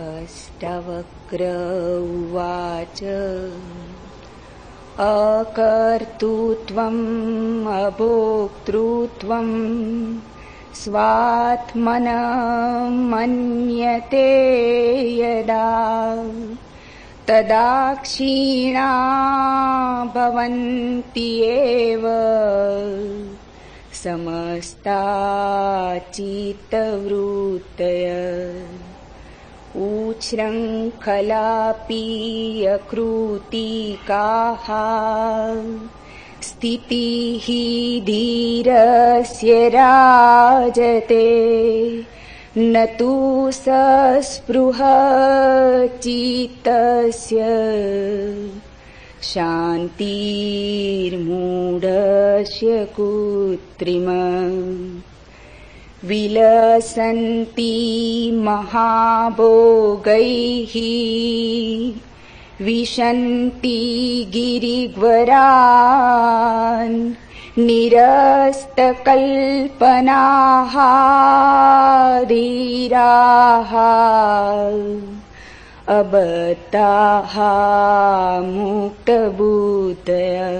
अष्टवक्र उवाच अकर्तृत्वम् अभोक्तृत्वम् स्वात्मनः मन्यते यदा तदा क्षीणा भवन्ति एव समस्ता चित्तवृत्तयः उच्छृङ्खलापि अकृतिकाः स्थितिः धीरस्य राजते न तु सस्पृहा चित्तस्य शान्तिर्मूढस्य कृत्रिमा विलसन्ति महाभोगैः विशन्ति गिरिग्वरान् निरस्तकल्पनाः धीराः अबद्धाः मुक्तबुद्धयः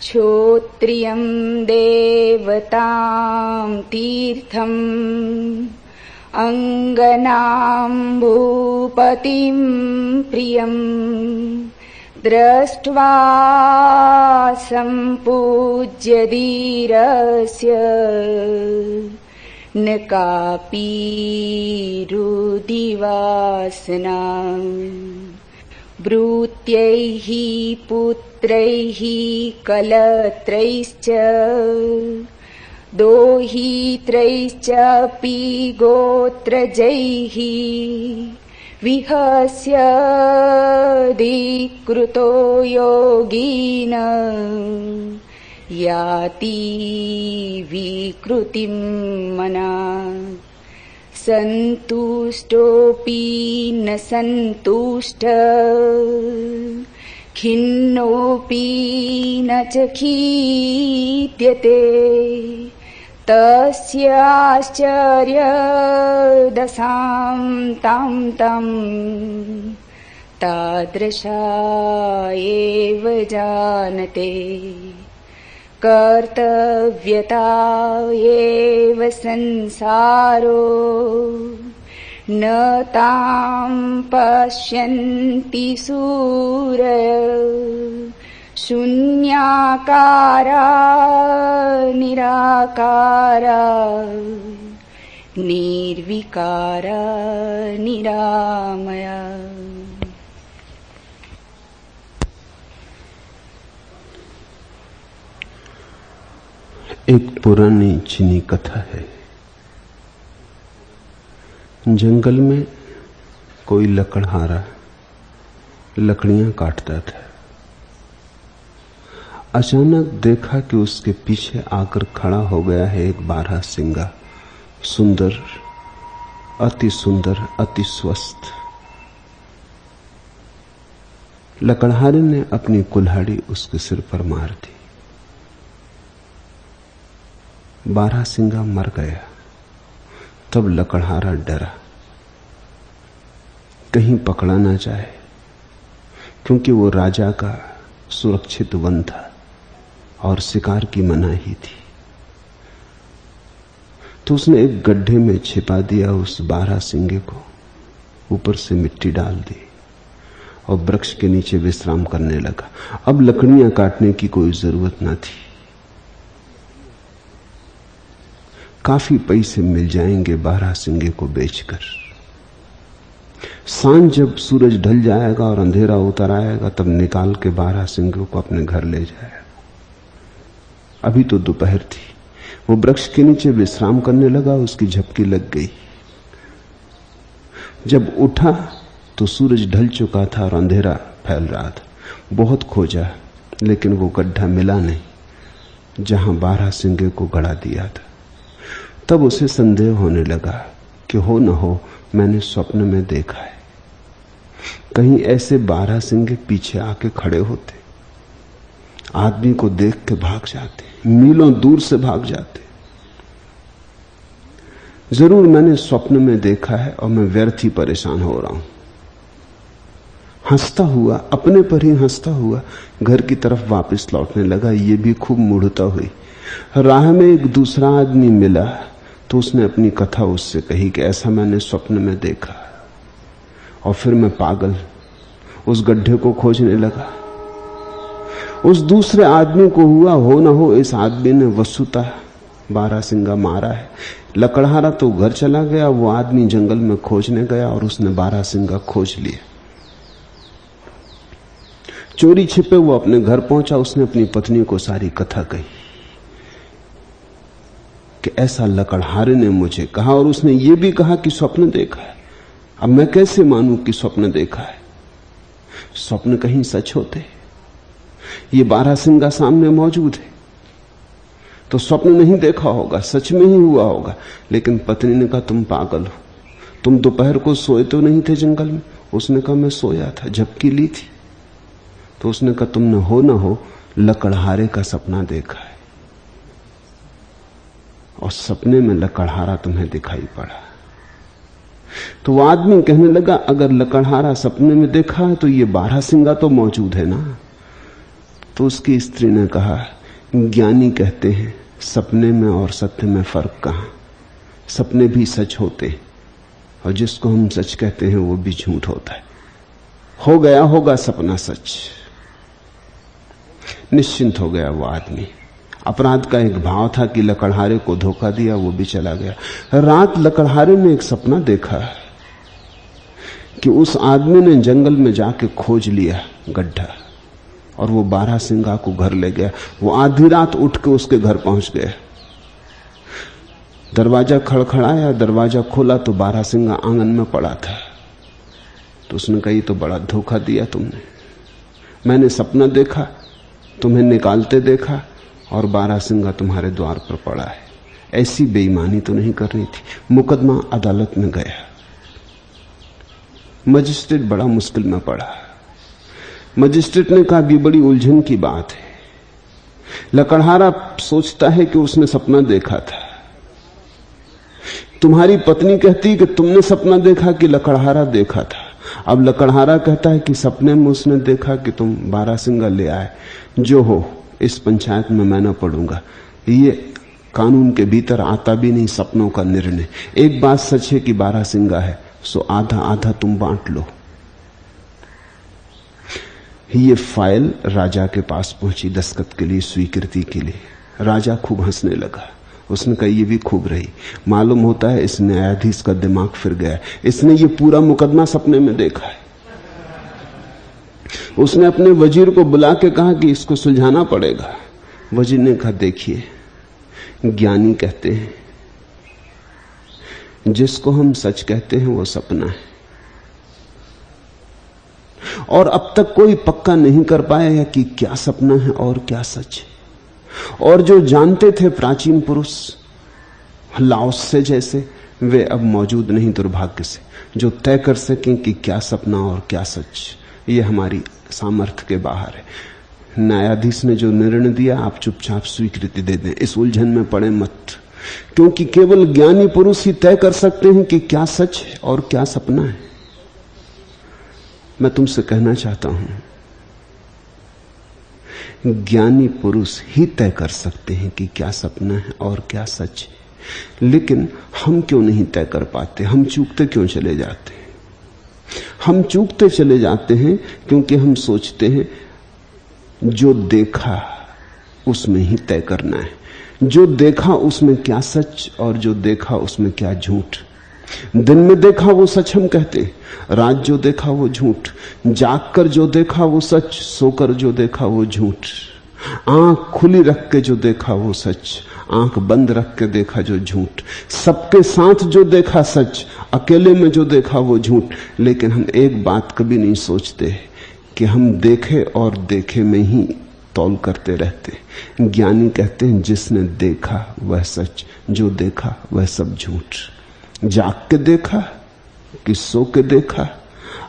श्रोत्रियं देवतां तीर्थम् अङ्गनां भूपतिं प्रियं दृष्ट्वा सम्पूज्य धीरस्य न कापि रुधिवासना भृत्यैः पुत्रैः कलत्रैश्च दोहित्रैश्चापि गोत्रजैः विहस्य धिकृतो योगिन याति विकृतिं मनाः सन्तुष्टोऽपि न सन्तुष्टः खिन्नोऽपि न च खीद्यते तस्याश्चर्यदशां तां तं तादृशा एव जानते कर्तव्यता एव संसारो न तां पश्यन्ति सूरयः शून्याकारा निराकारा निर्विकारा निरामया। एक पुरानी चीनी कथा है। जंगल में कोई लकड़हारा लकड़ियां काटता था। अचानक देखा कि उसके पीछे आकर खड़ा हो गया है एक बारहसिंगा, सुंदर, अति स्वस्थ। लकड़हारे ने अपनी कुल्हाड़ी उसके सिर पर मार दी। बारहसिंगा मर गया। तब लकड़हारा डरा, कहीं पकड़ा ना जाए, क्योंकि वो राजा का सुरक्षित वन था और शिकार की मनाही थी। तो उसने एक गड्ढे में छिपा दिया उस बारहसिंगे को, ऊपर से मिट्टी डाल दी और वृक्ष के नीचे विश्राम करने लगा। अब लकड़ियां काटने की कोई जरूरत ना थी। काफी पैसे मिल जाएंगे बारहसिंगे को बेचकर। सांझ जब सूरज ढल जाएगा और अंधेरा उतर आएगा, तब निकाल के बारहसिंगे को अपने घर ले जाएगा। अभी तो दोपहर थी। वो वृक्ष के नीचे विश्राम करने लगा, उसकी झपकी लग गई। जब उठा तो सूरज ढल चुका था और अंधेरा फैल रहा था। बहुत खोजा, लेकिन वो गड्ढा मिला नहीं जहां बारहसिंगे को गड़ा दिया था। तब उसे संदेह होने लगा कि हो न हो मैंने स्वप्न में देखा है, कहीं ऐसे बारहसिंगे पीछे आके खड़े होते, आदमी को देख के भाग जाते, मीलों दूर से भाग जाते। जरूर मैंने स्वप्न में देखा है और मैं व्यर्थ ही परेशान हो रहा हूं। हंसता हुआ, अपने पर ही हंसता हुआ घर की तरफ वापस लौटने लगा। ये भी खूब मूढ़ता हुई। राह में एक दूसरा आदमी मिला तो उसने अपनी कथा उससे कही कि ऐसा मैंने स्वप्न में देखा। और फिर मैं पागल उस गड्ढे को खोजने लगा। उस दूसरे आदमी को हुआ हो ना हो, इस आदमी ने वस्तुतः बारहसिंगा मारा है। लकड़हारा तो घर चला गया, वो आदमी जंगल में खोजने गया और उसने बारहसिंगा खोज लिया। चोरी छिपे वो अपने घर पहुंचा। उसने अपनी पत्नी को सारी कथा कही कि ऐसा लकड़हारे ने मुझे कहा, और उसने ये भी कहा कि स्वप्न देखा है। अब मैं कैसे मानूं कि स्वप्न देखा है? स्वप्न कहीं सच होते? ये बारहसिंगा सामने मौजूद है तो स्वप्न नहीं देखा होगा, सच में ही हुआ होगा। लेकिन पत्नी ने कहा तुम पागल हो, तुम दोपहर को सोए तो नहीं थे जंगल में? उसने कहा मैं सोया था, झपकी ली थी। तो उसने कहा तुमने हो ना हो लकड़हारे का सपना देखा है, और सपने में लकड़हारा तुम्हें दिखाई पड़ा। तो वो आदमी कहने लगा अगर लकड़हारा सपने में देखा है तो ये बारहसिंगा तो मौजूद है ना। तो उसकी स्त्री ने कहा ज्ञानी कहते हैं सपने में और सत्य में फर्क कहां, सपने भी सच होते हैं और जिसको हम सच कहते हैं वो भी झूठ होता है। हो गया होगा सपना सच। निश्चिंत हो गया वो आदमी। अपराध का एक भाव था कि लकड़हारे को धोखा दिया, वो भी चला गया। रात लकड़हारे ने एक सपना देखा कि उस आदमी ने जंगल में जाके खोज लिया गड्ढा और वो बारहसिंगा को घर ले गया। वो आधी रात उठ के उसके घर पहुंच गया। दरवाजा खड़खड़ाया, दरवाजा खोला तो बारहसिंगा आंगन में पड़ा था। तो उसने कहा ये तो बड़ा धोखा दिया तुमने। मैंने सपना देखा, तुम्हें निकालते देखा और बारहसिंगा तुम्हारे द्वार पर पड़ा है। ऐसी बेईमानी तो नहीं करनी थी। मुकदमा अदालत में गया। मजिस्ट्रेट बड़ा मुश्किल में पड़ा। मजिस्ट्रेट ने कहा ये बड़ी उलझन की बात है। लकड़हारा सोचता है कि उसने सपना देखा था, तुम्हारी पत्नी कहती कि तुमने सपना देखा कि लकड़हारा देखा था। अब लकड़हारा कहता है कि सपने में उसने देखा कि तुम बारहसिंगा ले आए। जो हो इस पंचायत में मैं न पढ़ूंगा, ये कानून के भीतर आता भी नहीं सपनों का निर्णय। एक बात सच है कि बारहसिंगा है, सो आधा आधा तुम बांट लो। ये फाइल राजा के पास पहुंची दस्तखत के लिए, स्वीकृति के लिए। राजा खूब हंसने लगा। उसने कहा ये भी खूब रही। मालूम होता है इस न्यायाधीश का दिमाग फिर गया, इसने ये पूरा मुकदमा सपने में देखा है। उसने अपने वजीर को बुला के कहा कि इसको सुलझाना पड़ेगा। वजीर ने कहा देखिए, ज्ञानी कहते हैं जिसको हम सच कहते हैं वो सपना है, और अब तक कोई पक्का नहीं कर पाया कि क्या सपना है और क्या सच है। और जो जानते थे प्राचीन पुरुष लाओसे जैसे, वे अब मौजूद नहीं दुर्भाग्य से, जो तय कर सकें कि क्या सपना और क्या सच। ये हमारी सामर्थ्य के बाहर है। न्यायाधीश ने जो निर्णय दिया आप चुपचाप स्वीकृति दे दें, इस उलझन में पड़े मत, क्योंकि केवल ज्ञानी पुरुष ही तय कर सकते हैं कि क्या सच है और क्या सपना है। मैं तुमसे कहना चाहता हूं, ज्ञानी पुरुष ही तय कर सकते हैं कि क्या सपना है और क्या सच है। लेकिन हम क्यों नहीं तय कर पाते? हम चूकते क्यों चले जाते हैं? हम चूकते चले जाते हैं क्योंकि हम सोचते हैं जो देखा उसमें ही तय करना है। जो देखा उसमें क्या सच और जो देखा उसमें क्या झूठ। दिन में देखा वो सच हम कहते हैं, रात जो देखा वो झूठ। जाग कर जो देखा वो सच, सोकर जो देखा वो झूठ। आंख खुली रख के जो देखा वो सच, आंख बंद रख के देखा जो झूठ। सबके साथ जो देखा सच, अकेले में जो देखा वो झूठ। लेकिन हम एक बात कभी नहीं सोचते कि हम देखे और देखे में ही तौल करते रहते। ज्ञानी कहते हैं जिसने देखा वह सच, जो देखा वह सब झूठ। जाग के देखा कि सो के देखा,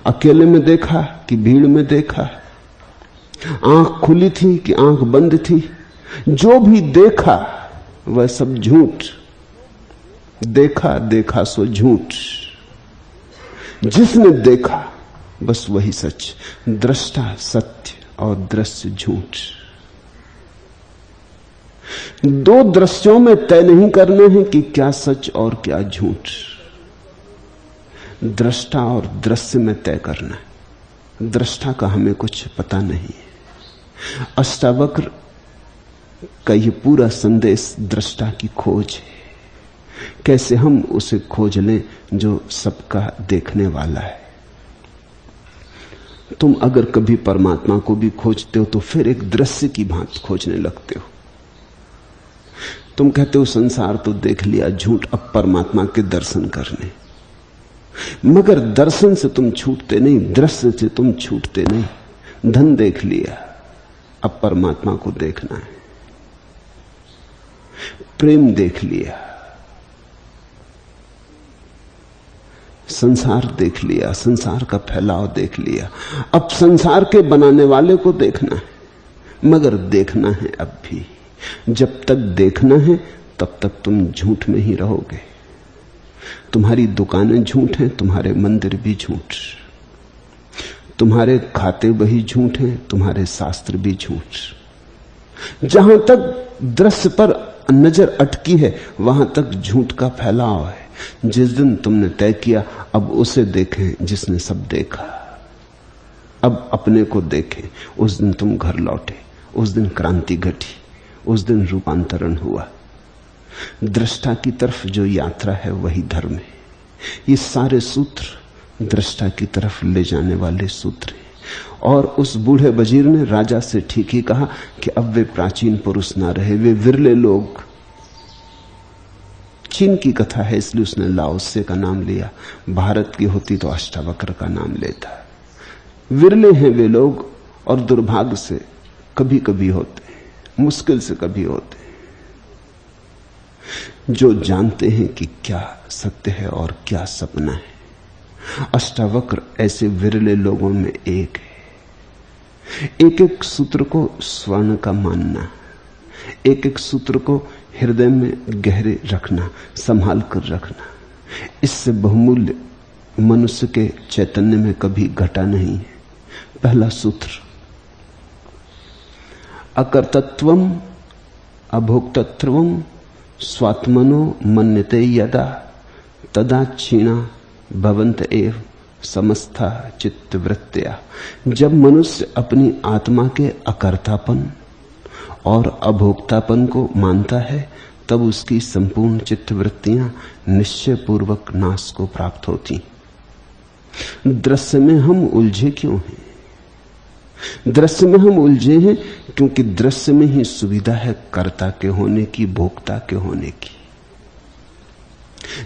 अकेले में देखा कि भीड़ में देखा, आंख खुली थी कि आंख बंद थी, जो भी देखा वह सब झूठ। देखा देखा सो झूठ। जिसने देखा बस वही सच। दृष्टा सत्य और दृश्य झूठ। दो दृश्यों में तय नहीं करना है कि क्या सच और क्या झूठ। दृष्टा और दृश्य में तय करना है। दृष्टा का हमें कुछ पता नहीं है। अष्टावक्र का यह पूरा संदेश दृष्टा की खोज है। कैसे हम उसे खोज लें जो सबका देखने वाला है। तुम अगर कभी परमात्मा को भी खोजते हो तो फिर एक दृश्य की भांति खोजने लगते हो। तुम कहते हो संसार तो देख लिया, झूठ, अब परमात्मा के दर्शन करने। मगर दर्शन से तुम छूटते नहीं, दृश्य से तुम छूटते नहीं। धन देख लिया, अब परमात्मा को देखना है। प्रेम देख लिया, संसार देख लिया, संसार का फैलाव देख लिया, अब संसार के बनाने वाले को देखना है। मगर देखना है अब भी। जब तक देखना है तब तक तुम झूठ में ही रहोगे। तुम्हारी दुकानें झूठ हैं, तुम्हारे मंदिर भी झूठ, तुम्हारे खाते वही झूठ हैं, तुम्हारे शास्त्र भी झूठ। जहां तक दृश्य पर नजर अटकी है वहां तक झूठ का फैलाव है। जिस दिन तुमने तय किया अब उसे देखें जिसने सब देखा, अब अपने को देखें, उस दिन तुम घर लौटे, उस दिन क्रांति घटी, उस दिन रूपांतरण हुआ। दृष्टा की तरफ जो यात्रा है वही धर्म है। ये सारे सूत्र दृष्टा की तरफ ले जाने वाले सूत्र हैं। और उस बूढ़े वजीर ने राजा से ठीक ही कहा कि अब वे प्राचीन पुरुष ना रहे, वे विरले लोग। चीन की कथा है इसलिए उसने लाओसे का नाम लिया, भारत की होती तो अष्टावक्र का नाम लेता। विरले हैं वे लोग और दुर्भाग्य से कभी कभी होते हैं, मुश्किल से कभी होते हैं, जो जानते हैं कि क्या सत्य है और क्या सपना है। अष्टावक्र ऐसे विरले लोगों में एक है। एक एक सूत्र को स्वर्ण का मानना, एक एक सूत्र को हृदय में गहरे रखना, संभाल कर रखना, इससे बहुमूल्य मनुष्य के चैतन्य में कभी घटा नहीं है। पहला सूत्र, अकर्तृत्वम अभोक्तृत्वम स्वात्मनो मन्यते यदा तदा क्षीणा भवंत एव समस्ता चित्तवृत्तिया। जब मनुष्य अपनी आत्मा के अकर्तापन और अभोक्तापन को मानता है तब उसकी संपूर्ण चित्तवृत्तियां निश्चय पूर्वक नाश को प्राप्त होती। दृश्य में हम उलझे क्यों हैं? दृश्य में हम उलझे हैं क्योंकि दृश्य में ही सुविधा है कर्ता के होने की, भोक्ता के होने की।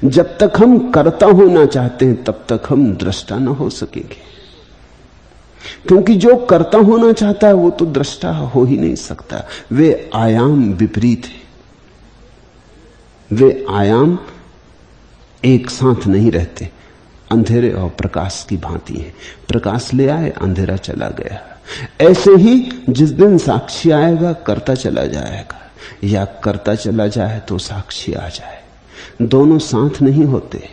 जब तक हम कर्ता होना चाहते हैं तब तक हम दृष्टा न हो सकेंगे, क्योंकि जो कर्ता होना चाहता है वो तो दृष्टा हो ही नहीं सकता। वे आयाम विपरीत है, वे आयाम एक साथ नहीं रहते। अंधेरे और प्रकाश की भांति है, प्रकाश ले आए, अंधेरा चला गया। ऐसे ही जिस दिन साक्षी आएगा कर्ता चला जाएगा, या कर्ता चला जाए तो साक्षी आ जाए। दोनों साथ नहीं होते।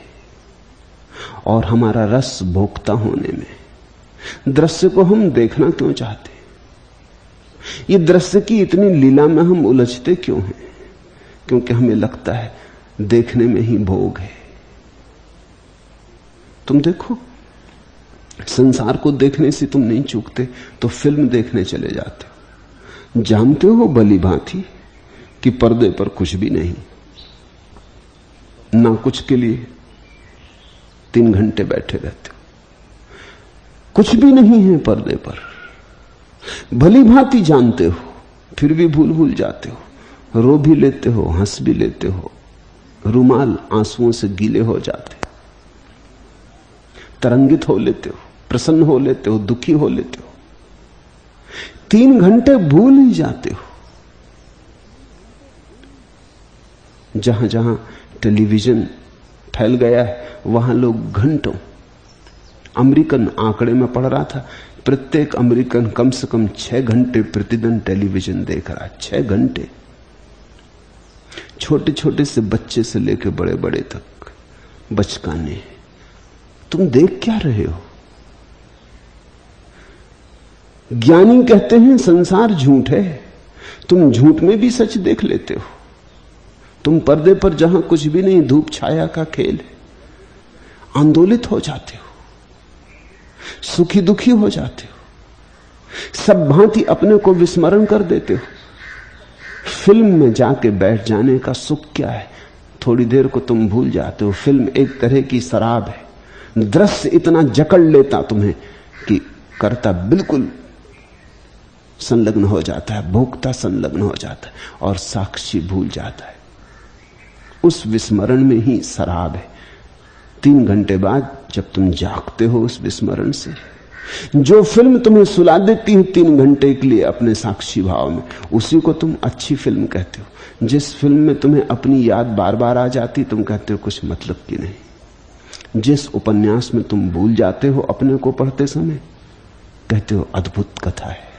और हमारा रस भोक्ता होने में। दृश्य को हम देखना क्यों चाहते? ये दृश्य की इतनी लीला में हम उलझते क्यों हैं? क्योंकि हमें लगता है देखने में ही भोग है। तुम देखो, संसार को देखने से तुम नहीं चूकते तो फिल्म देखने चले जाते हो। जानते हो भली भांति कि पर्दे पर कुछ भी नहीं, ना कुछ के लिए 3 घंटे बैठे रहते हो, कुछ भी नहीं है पर्दे पर। भली भांति जानते हो, फिर भी भूल जाते हो, रो भी लेते हो, हंस भी लेते हो, रुमाल आंसुओं से गीले हो जाते, तरंगित हो लेते हो, प्रसन्न हो लेते हो, दुखी हो लेते हो। 3 घंटे भूल ही जाते हो। जहां जहां टेलीविजन फैल गया है वहां लोग घंटों, अमेरिकन आंकड़े में पढ़ रहा था, प्रत्येक अमेरिकन कम से कम 6 घंटे प्रतिदिन टेलीविजन देख रहा है। 6 घंटे। छोटे छोटे से बच्चे से लेकर बड़े बड़े तक बचकाने। तुम देख क्या रहे हो? ज्ञानी कहते हैं संसार झूठ है। तुम झूठ में भी सच देख लेते हो। तुम पर्दे पर जहां कुछ भी नहीं, धूप छाया का खेल है, आंदोलित हो जाते हो, सुखी दुखी हो जाते हो, सब भांति अपने को विस्मरण कर देते हो। फिल्म में जाके बैठ जाने का सुख क्या है? थोड़ी देर को तुम भूल जाते हो। फिल्म एक तरह की शराब है। दृश्य इतना जकड़ लेता तुम्हें कि कर्ता बिल्कुल संलग्न हो जाता है, भोक्ता संलग्न हो जाता है और साक्षी भूल जाता है। उस विस्मरण में ही शराब है। 3 घंटे बाद जब तुम जागते हो उस विस्मरण से, जो फिल्म तुम्हें सुला देती है 3 घंटे के लिए अपने साक्षी भाव में, उसी को तुम अच्छी फिल्म कहते हो। जिस फिल्म में तुम्हें अपनी याद बार बार आ जाती, तुम कहते हो कुछ मतलब की नहीं। जिस उपन्यास में तुम भूल जाते हो अपने को पढ़ते समय, कहते हो अद्भुत कथा है।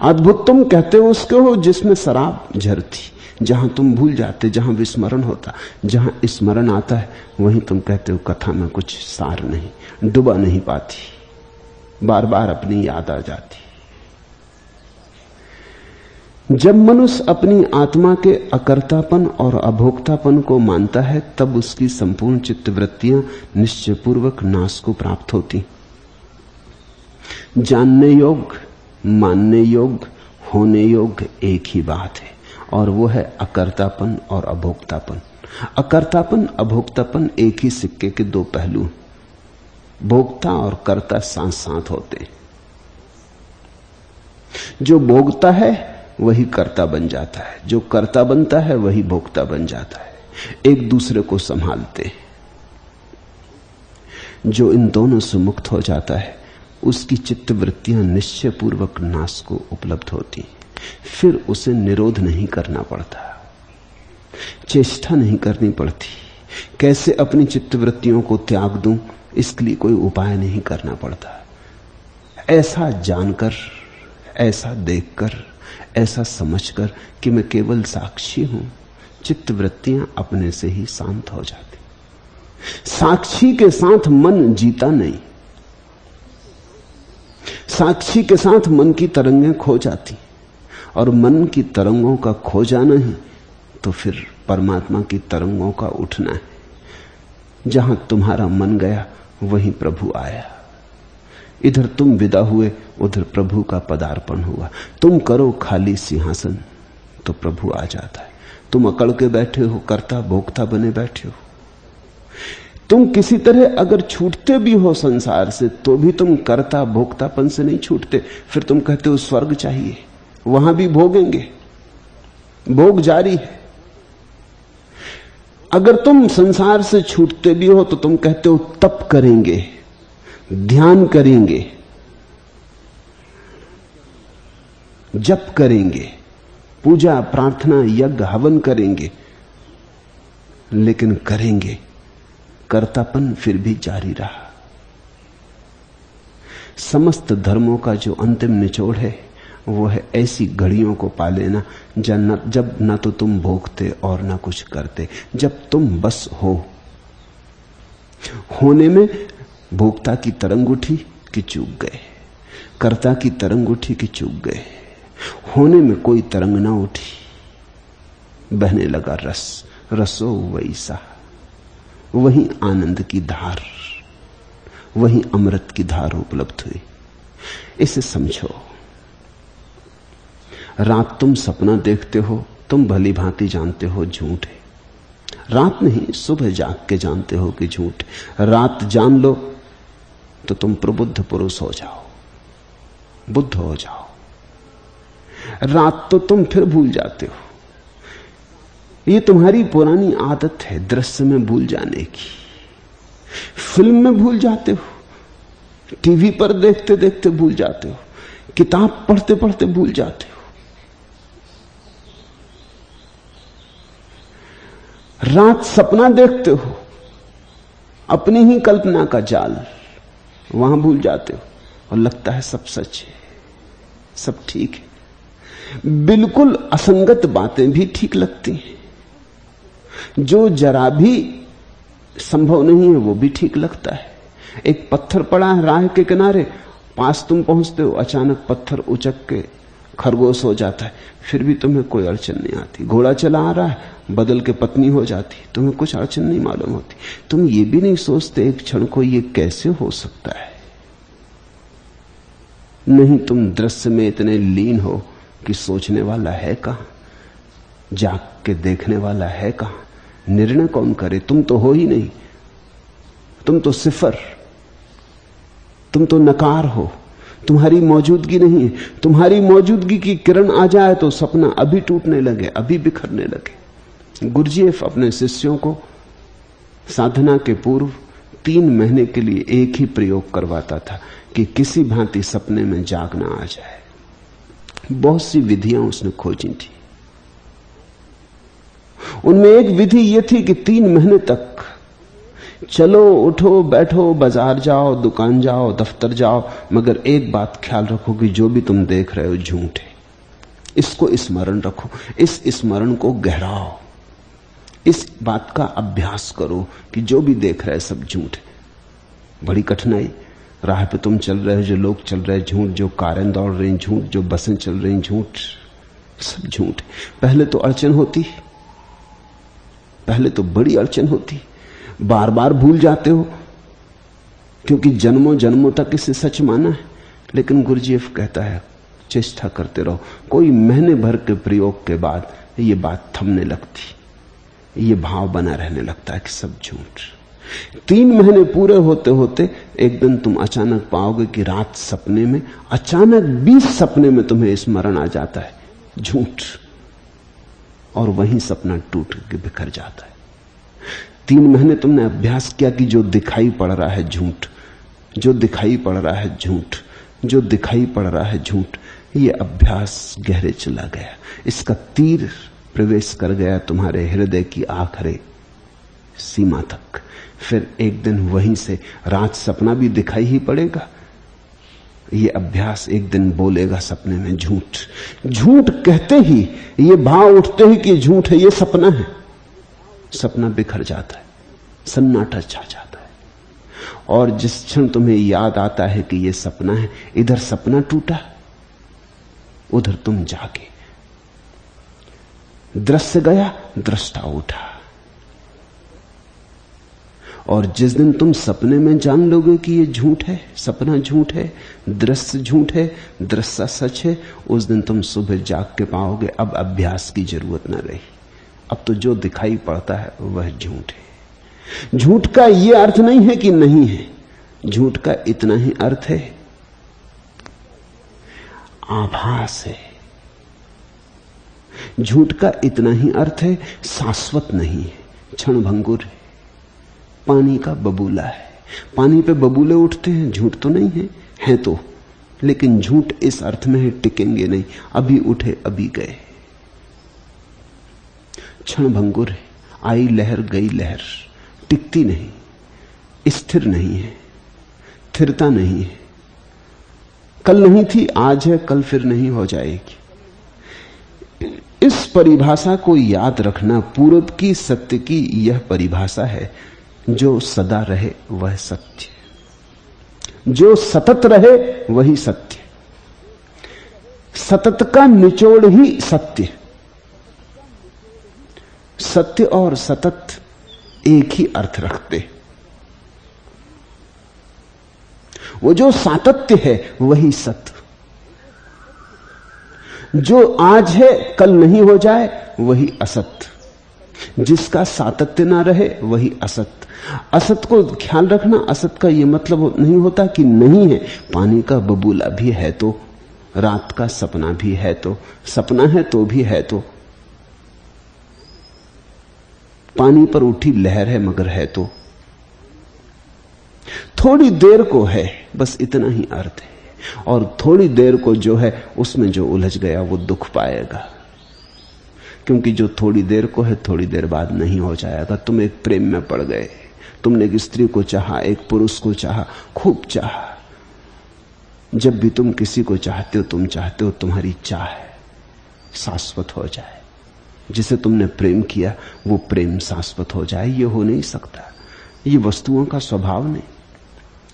अद्भुत तुम कहते हो उसके हो जिसमें शराब झरती, जहां तुम भूल जाते, जहां विस्मरण होता, जहां स्मरण आता है, वहीं तुम कहते हो कथा में कुछ सार नहीं, डुबा नहीं पाती, बार बार अपनी याद आ जाती। जब मनुष्य अपनी आत्मा के अकर्तापन और अभोक्तापन को मानता है, तब उसकी संपूर्ण चित्तवृत्तियां निश्चयपूर्वक नाश को प्राप्त होती। जानने योग्य, मानने योग्य, होने योग्य एक ही बात है, और वो है अकर्तापन और अभोक्तापन। अकर्तापन अभोक्तापन एक ही सिक्के के 2 पहलू। भोक्ता और कर्ता साथ साथ होते हैं। जो भोगता है वही कर्ता बन जाता है, जो कर्ता बनता है वही भोक्ता बन जाता है। एक दूसरे को संभालते हैं। जो इन दोनों से मुक्त हो जाता है, उसकी चित्तवृत्तियां निश्चयपूर्वक नाश को उपलब्ध होती। फिर उसे निरोध नहीं करना पड़ता, चेष्टा नहीं करनी पड़ती। कैसे अपनी चित्तवृत्तियों को त्याग दूं, इसके लिए कोई उपाय नहीं करना पड़ता। ऐसा जानकर, ऐसा देखकर, ऐसा समझकर कि मैं केवल साक्षी हूं, चित्तवृत्तियां अपने से ही शांत हो जाती। साक्षी के साथ मन जीता नहीं, साक्षी के साथ मन की तरंगें खो जाती, और मन की तरंगों का खो जाना ही तो फिर परमात्मा की तरंगों का उठना है। जहां तुम्हारा मन गया वहीं प्रभु आया। इधर तुम विदा हुए, उधर प्रभु का पदार्पण हुआ। तुम करो खाली सिंहासन तो प्रभु आ जाता है। तुम अकड़ के बैठे हो, कर्ता भोक्ता बने बैठे हो। तुम किसी तरह अगर छूटते भी हो संसार से, तो भी तुम कर्ता भोक्तापन से नहीं छूटते। फिर तुम कहते हो स्वर्ग चाहिए, वहां भी भोगेंगे, भोग जारी है। अगर तुम संसार से छूटते भी हो तो तुम कहते हो तप करेंगे, ध्यान करेंगे, जप करेंगे, पूजा प्रार्थना यज्ञ हवन करेंगे, लेकिन करेंगे, कर्तापन फिर भी जारी रहा। समस्त धर्मों का जो अंतिम निचोड़ है वो है ऐसी घड़ियों को पा लेना जब ना तो तुम भोगते और ना कुछ करते, जब तुम बस हो। होने में भोक्ता की तरंग उठी कि चूक गए, कर्ता की तरंग उठी कि चूक गए। होने में कोई तरंग ना उठी, बहने लगा रस, रसो वैसा, वही आनंद की धार, वही अमृत की धार उपलब्ध हुई। इसे समझो। रात तुम सपना देखते हो, तुम भली भांति जानते हो झूठ है। रात नहीं, सुबह जाग के जानते हो कि झूठ। रात जान लो तो तुम प्रबुद्ध पुरुष हो जाओ, बुद्ध हो जाओ। रात तो तुम फिर भूल जाते हो। ये तुम्हारी पुरानी आदत है दृश्य में भूल जाने की। फिल्म में भूल जाते हो, टीवी पर देखते देखते भूल जाते हो, किताब पढ़ते पढ़ते भूल जाते हो। रात सपना देखते हो, अपनी ही कल्पना का जाल, वहां भूल जाते हो और लगता है सब सच है, सब ठीक है। बिल्कुल असंगत बातें भी ठीक लगती हैं, जो जरा भी संभव नहीं है वो भी ठीक लगता है। एक पत्थर पड़ा है राह के किनारे, पास तुम पहुंचते हो, अचानक पत्थर उचक के खरगोश हो जाता है, फिर भी तुम्हें कोई अड़चन नहीं आती। घोड़ा चला आ रहा है, बदल के पत्नी हो जाती, तुम्हें कुछ अड़चन नहीं मालूम होती। तुम ये भी नहीं सोचते एक क्षण को ये कैसे हो सकता है। नहीं, तुम दृश्य में इतने लीन हो कि सोचने वाला है कहां, जाग के देखने वाला है कहां, निर्णय कौन करे। तुम तो हो ही नहीं, तुम तो सिफर, तुम तो नकार हो, तुम्हारी मौजूदगी नहीं है। तुम्हारी मौजूदगी की किरण आ जाए तो सपना अभी टूटने लगे, अभी बिखरने लगे। गुरजीएफ अपने शिष्यों को साधना के पूर्व 3 महीने के लिए एक ही प्रयोग करवाता था कि किसी भांति सपने में जागना आ जाए। बहुत सी विधियां उसने खोजी थी, उनमें एक विधि यह थी कि 3 महीने तक चलो, उठो, बैठो, बाजार जाओ, दुकान जाओ, दफ्तर जाओ, मगर एक बात ख्याल रखो कि जो भी तुम देख रहे हो झूठ है। इसको स्मरण रखो, इस स्मरण को गहराओ, इस बात का अभ्यास करो कि जो भी देख रहे सब झूठ है। बड़ी कठिनाई, राह पे तुम चल रहे हो, जो लोग चल रहे झूठ, जो कारें दौड़ रही झूठ, जो बसें चल रही झूठ, सब झूठ है। पहले तो अड़चन होती, पहले तो बड़ी अड़चन होती, बार बार भूल जाते हो क्योंकि जन्मों जन्मों तक इसे सच माना है। लेकिन गुरजीएफ कहता है चेष्टा करते रहो, कोई महीने भर के प्रयोग के बाद ये बात थमने लगती, ये भाव बना रहने लगता है कि सब झूठ। 3 महीने पूरे होते होते एक दिन तुम अचानक पाओगे कि रात सपने में, अचानक 20 सपने में तुम्हें स्मरण आ जाता है झूठ, और वहीं सपना टूट के बिखर जाता है। 3 महीने तुमने अभ्यास किया कि जो दिखाई पड़ रहा है झूठ, जो दिखाई पड़ रहा है झूठ, जो दिखाई पड़ रहा है झूठ। ये अभ्यास गहरे चला गया, इसका तीर प्रवेश कर गया तुम्हारे हृदय की आखिरी सीमा तक। फिर एक दिन वहीं से रात सपना भी दिखाई ही पड़ेगा। ये अभ्यास एक दिन बोलेगा सपने में झूठ। झूठ कहते ही ये भाव उठते ही कि झूठ है, ये सपना है। सपना बिखर जाता है, सन्नाटा छा जाता है, और जिस क्षण तुम्हें याद आता है कि ये सपना है, इधर सपना टूटा, उधर तुम जागे। दृश्य गया, दृष्टा उठा। और जिस दिन तुम सपने में जान लोगे कि ये झूठ है, सपना झूठ है, दृश्य झूठ है, दृश्य सच है, उस दिन तुम सुबह जाग के पाओगे अब अभ्यास की जरूरत न रही। अब तो जो दिखाई पड़ता है वह झूठ है। झूठ का यह अर्थ नहीं है कि नहीं है, झूठ का इतना ही अर्थ है आभास है। झूठ का इतना ही अर्थ है शाश्वत नहीं है, क्षणभंगुर है, पानी का बबूला है। पानी पे बबूले उठते हैं, झूठ तो नहीं है, है तो, लेकिन झूठ इस अर्थ में है टिकेंगे नहीं, अभी उठे अभी गए। क्षणभंगुर है, आई लहर गई लहर, टिकती नहीं, स्थिर नहीं है, स्थिरता नहीं है। कल नहीं थी, आज है, कल फिर नहीं हो जाएगी। इस परिभाषा को याद रखना पूर्व की सत्य की यह परिभाषा है, जो सदा रहे वह सत्य, जो सतत रहे वही सत्य। सतत का निचोड़ ही सत्य। सत्य और सतत एक ही अर्थ रखते। वो जो सातत्य है वही सत्य, जो आज है कल नहीं हो जाए वही असत्य, जिसका सातत्य ना रहे वही असत्य। असत को ख्याल रखना, असत का यह मतलब नहीं होता कि नहीं है। पानी का बबूला भी है तो, रात का सपना भी है तो, सपना है तो भी है तो, पानी पर उठी लहर है मगर है तो, थोड़ी देर को है, बस इतना ही अर्थ है। और थोड़ी देर को जो है उसमें जो उलझ गया वो दुख पाएगा, क्योंकि जो थोड़ी देर को है थोड़ी देर बाद नहीं हो जाएगा। तुम एक प्रेम में पड़ गए, तुमने एक स्त्री को चाहा, एक पुरुष को चाहा, खूब चाहा। जब भी तुम किसी को चाहते हो, तुम चाहते हो तुम्हारी चाह है, शाश्वत हो जाए। जिसे तुमने प्रेम किया वो प्रेम शाश्वत हो जाए, ये हो नहीं सकता। ये वस्तुओं का स्वभाव नहीं।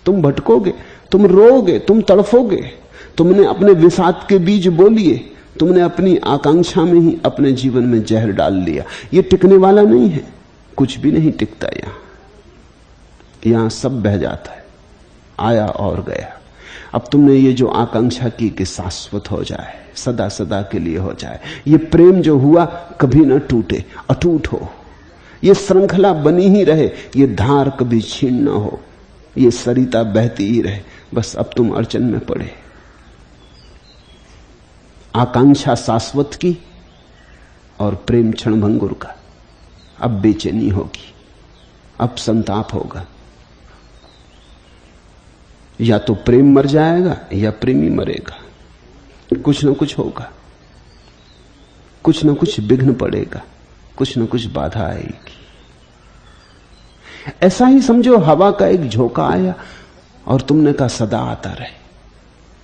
तुम भटकोगे, तुम रोओगे, तुम तड़फोगे। तुमने अपने विषाद के बीज बो लिए, तुमने अपनी आकांक्षा में ही अपने जीवन में जहर डाल लिया। ये टिकने वाला नहीं है, कुछ भी नहीं टिकता। यहां सब बह जाता है, आया और गया। अब तुमने ये जो आकांक्षा की कि शाश्वत हो जाए, सदा सदा के लिए हो जाए, ये प्रेम जो हुआ कभी ना टूटे, अटूट हो, ये श्रृंखला बनी ही रहे, ये धार कभी छीन ना हो, ये सरिता बहती ही रहे। बस अब तुम अड़चन में पड़े। आकांक्षा शाश्वत की और प्रेम क्षणभंगुर का। अब बेचैनी होगी, अब संताप होगा। या तो प्रेम मर जाएगा या प्रेमी मरेगा। कुछ ना कुछ होगा, कुछ ना कुछ विघ्न पड़ेगा, कुछ ना कुछ बाधा आएगी। ऐसा ही समझो, हवा का एक झोंका आया और तुमने कहा सदा आता रहे।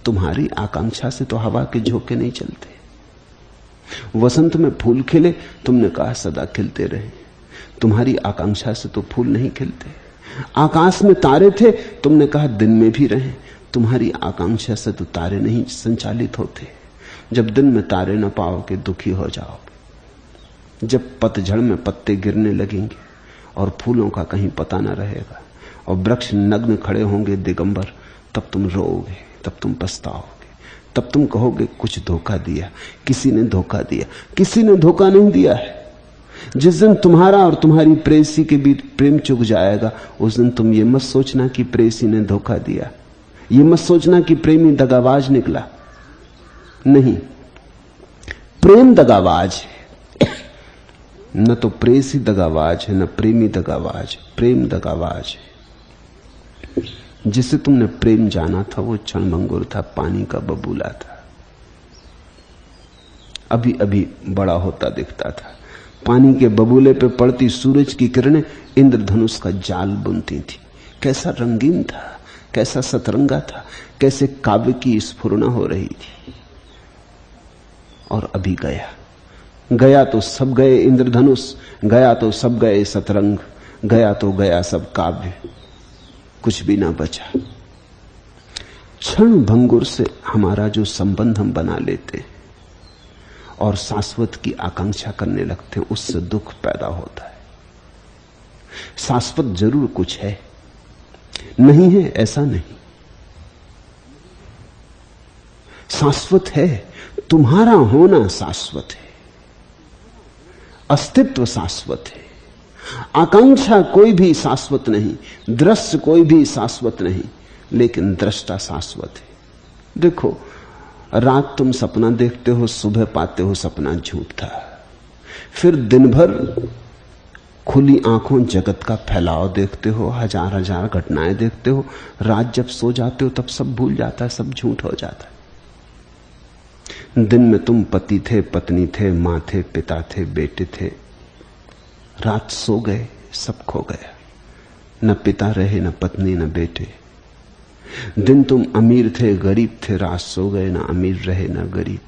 तुम्हारी आकांक्षा से तो हवा के झोंके नहीं चलते। वसंत में फूल खिले, तुमने कहा सदा खिलते रहे। तुम्हारी आकांक्षा से तो फूल नहीं खिलते। आकाश में तारे थे, तुमने कहा दिन में भी रहे। तुम्हारी आकांक्षा से तो तारे नहीं संचालित होते। जब दिन में तारे न पाओगे दुखी हो जाओगे। जब पतझड़ में पत्ते गिरने लगेंगे और फूलों का कहीं पता न रहेगा और वृक्ष नग्न खड़े होंगे दिगंबर, तब तुम रोओगे, तब तुम पछताओगे, तब तुम कहोगे कुछ धोखा दिया, किसी ने धोखा दिया। किसी ने धोखा नहीं दिया है। जिस दिन तुम्हारा और तुम्हारी प्रेयसी के बीच प्रेम चुक जाएगा, उस दिन तुम ये मत सोचना कि प्रेयसी ने धोखा दिया, ये मत सोचना कि प्रेमी दगाबाज निकला। नहीं, प्रेम दगाबाज है। न तो प्रेयसी दगाबाज है, न प्रेमी दगाबाज। प्रेम दगाबाज है। जिसे तुमने प्रेम जाना था वो क्षणभंगुर था, पानी का बबूला था, अभी अभी बड़ा होता दिखता था। पानी के बबूले पे पड़ती सूरज की किरणें इंद्रधनुष का जाल बुनती थी। कैसा रंगीन था, कैसा सतरंगा था, कैसे काव्य की स्फुरना हो रही थी। और अभी गया, गया तो सब गए इंद्रधनुष, गया तो सब गए सतरंग, गया तो गया सब काव्य, कुछ भी ना बचा। क्षण भंगुर से हमारा जो संबंध हम बना लेते हैं और शाश्वत की आकांक्षा करने लगते हैं, उससे दुख पैदा होता है। शाश्वत जरूर कुछ है, नहीं है ऐसा नहीं। शाश्वत है, तुम्हारा होना शाश्वत है, अस्तित्व शाश्वत है। आकांक्षा कोई भी शाश्वत नहीं, दृश्य कोई भी शाश्वत नहीं, लेकिन दृष्टा शाश्वत है। देखो, रात तुम सपना देखते हो, सुबह पाते हो सपना झूठ था। फिर दिन भर खुली आंखों जगत का फैलाव देखते हो, हजार हजार घटनाएं देखते हो। रात जब सो जाते हो तब सब भूल जाता है, सब झूठ हो जाता है। दिन में तुम पति थे, पत्नी थे, मां थे, पिता थे, बेटे थे। रात सो गए, सब खो गया। न पिता रहे, न पत्नी, न बेटे। दिन तुम अमीर थे, गरीब थे, रात सो गए, ना अमीर रहे ना गरीब।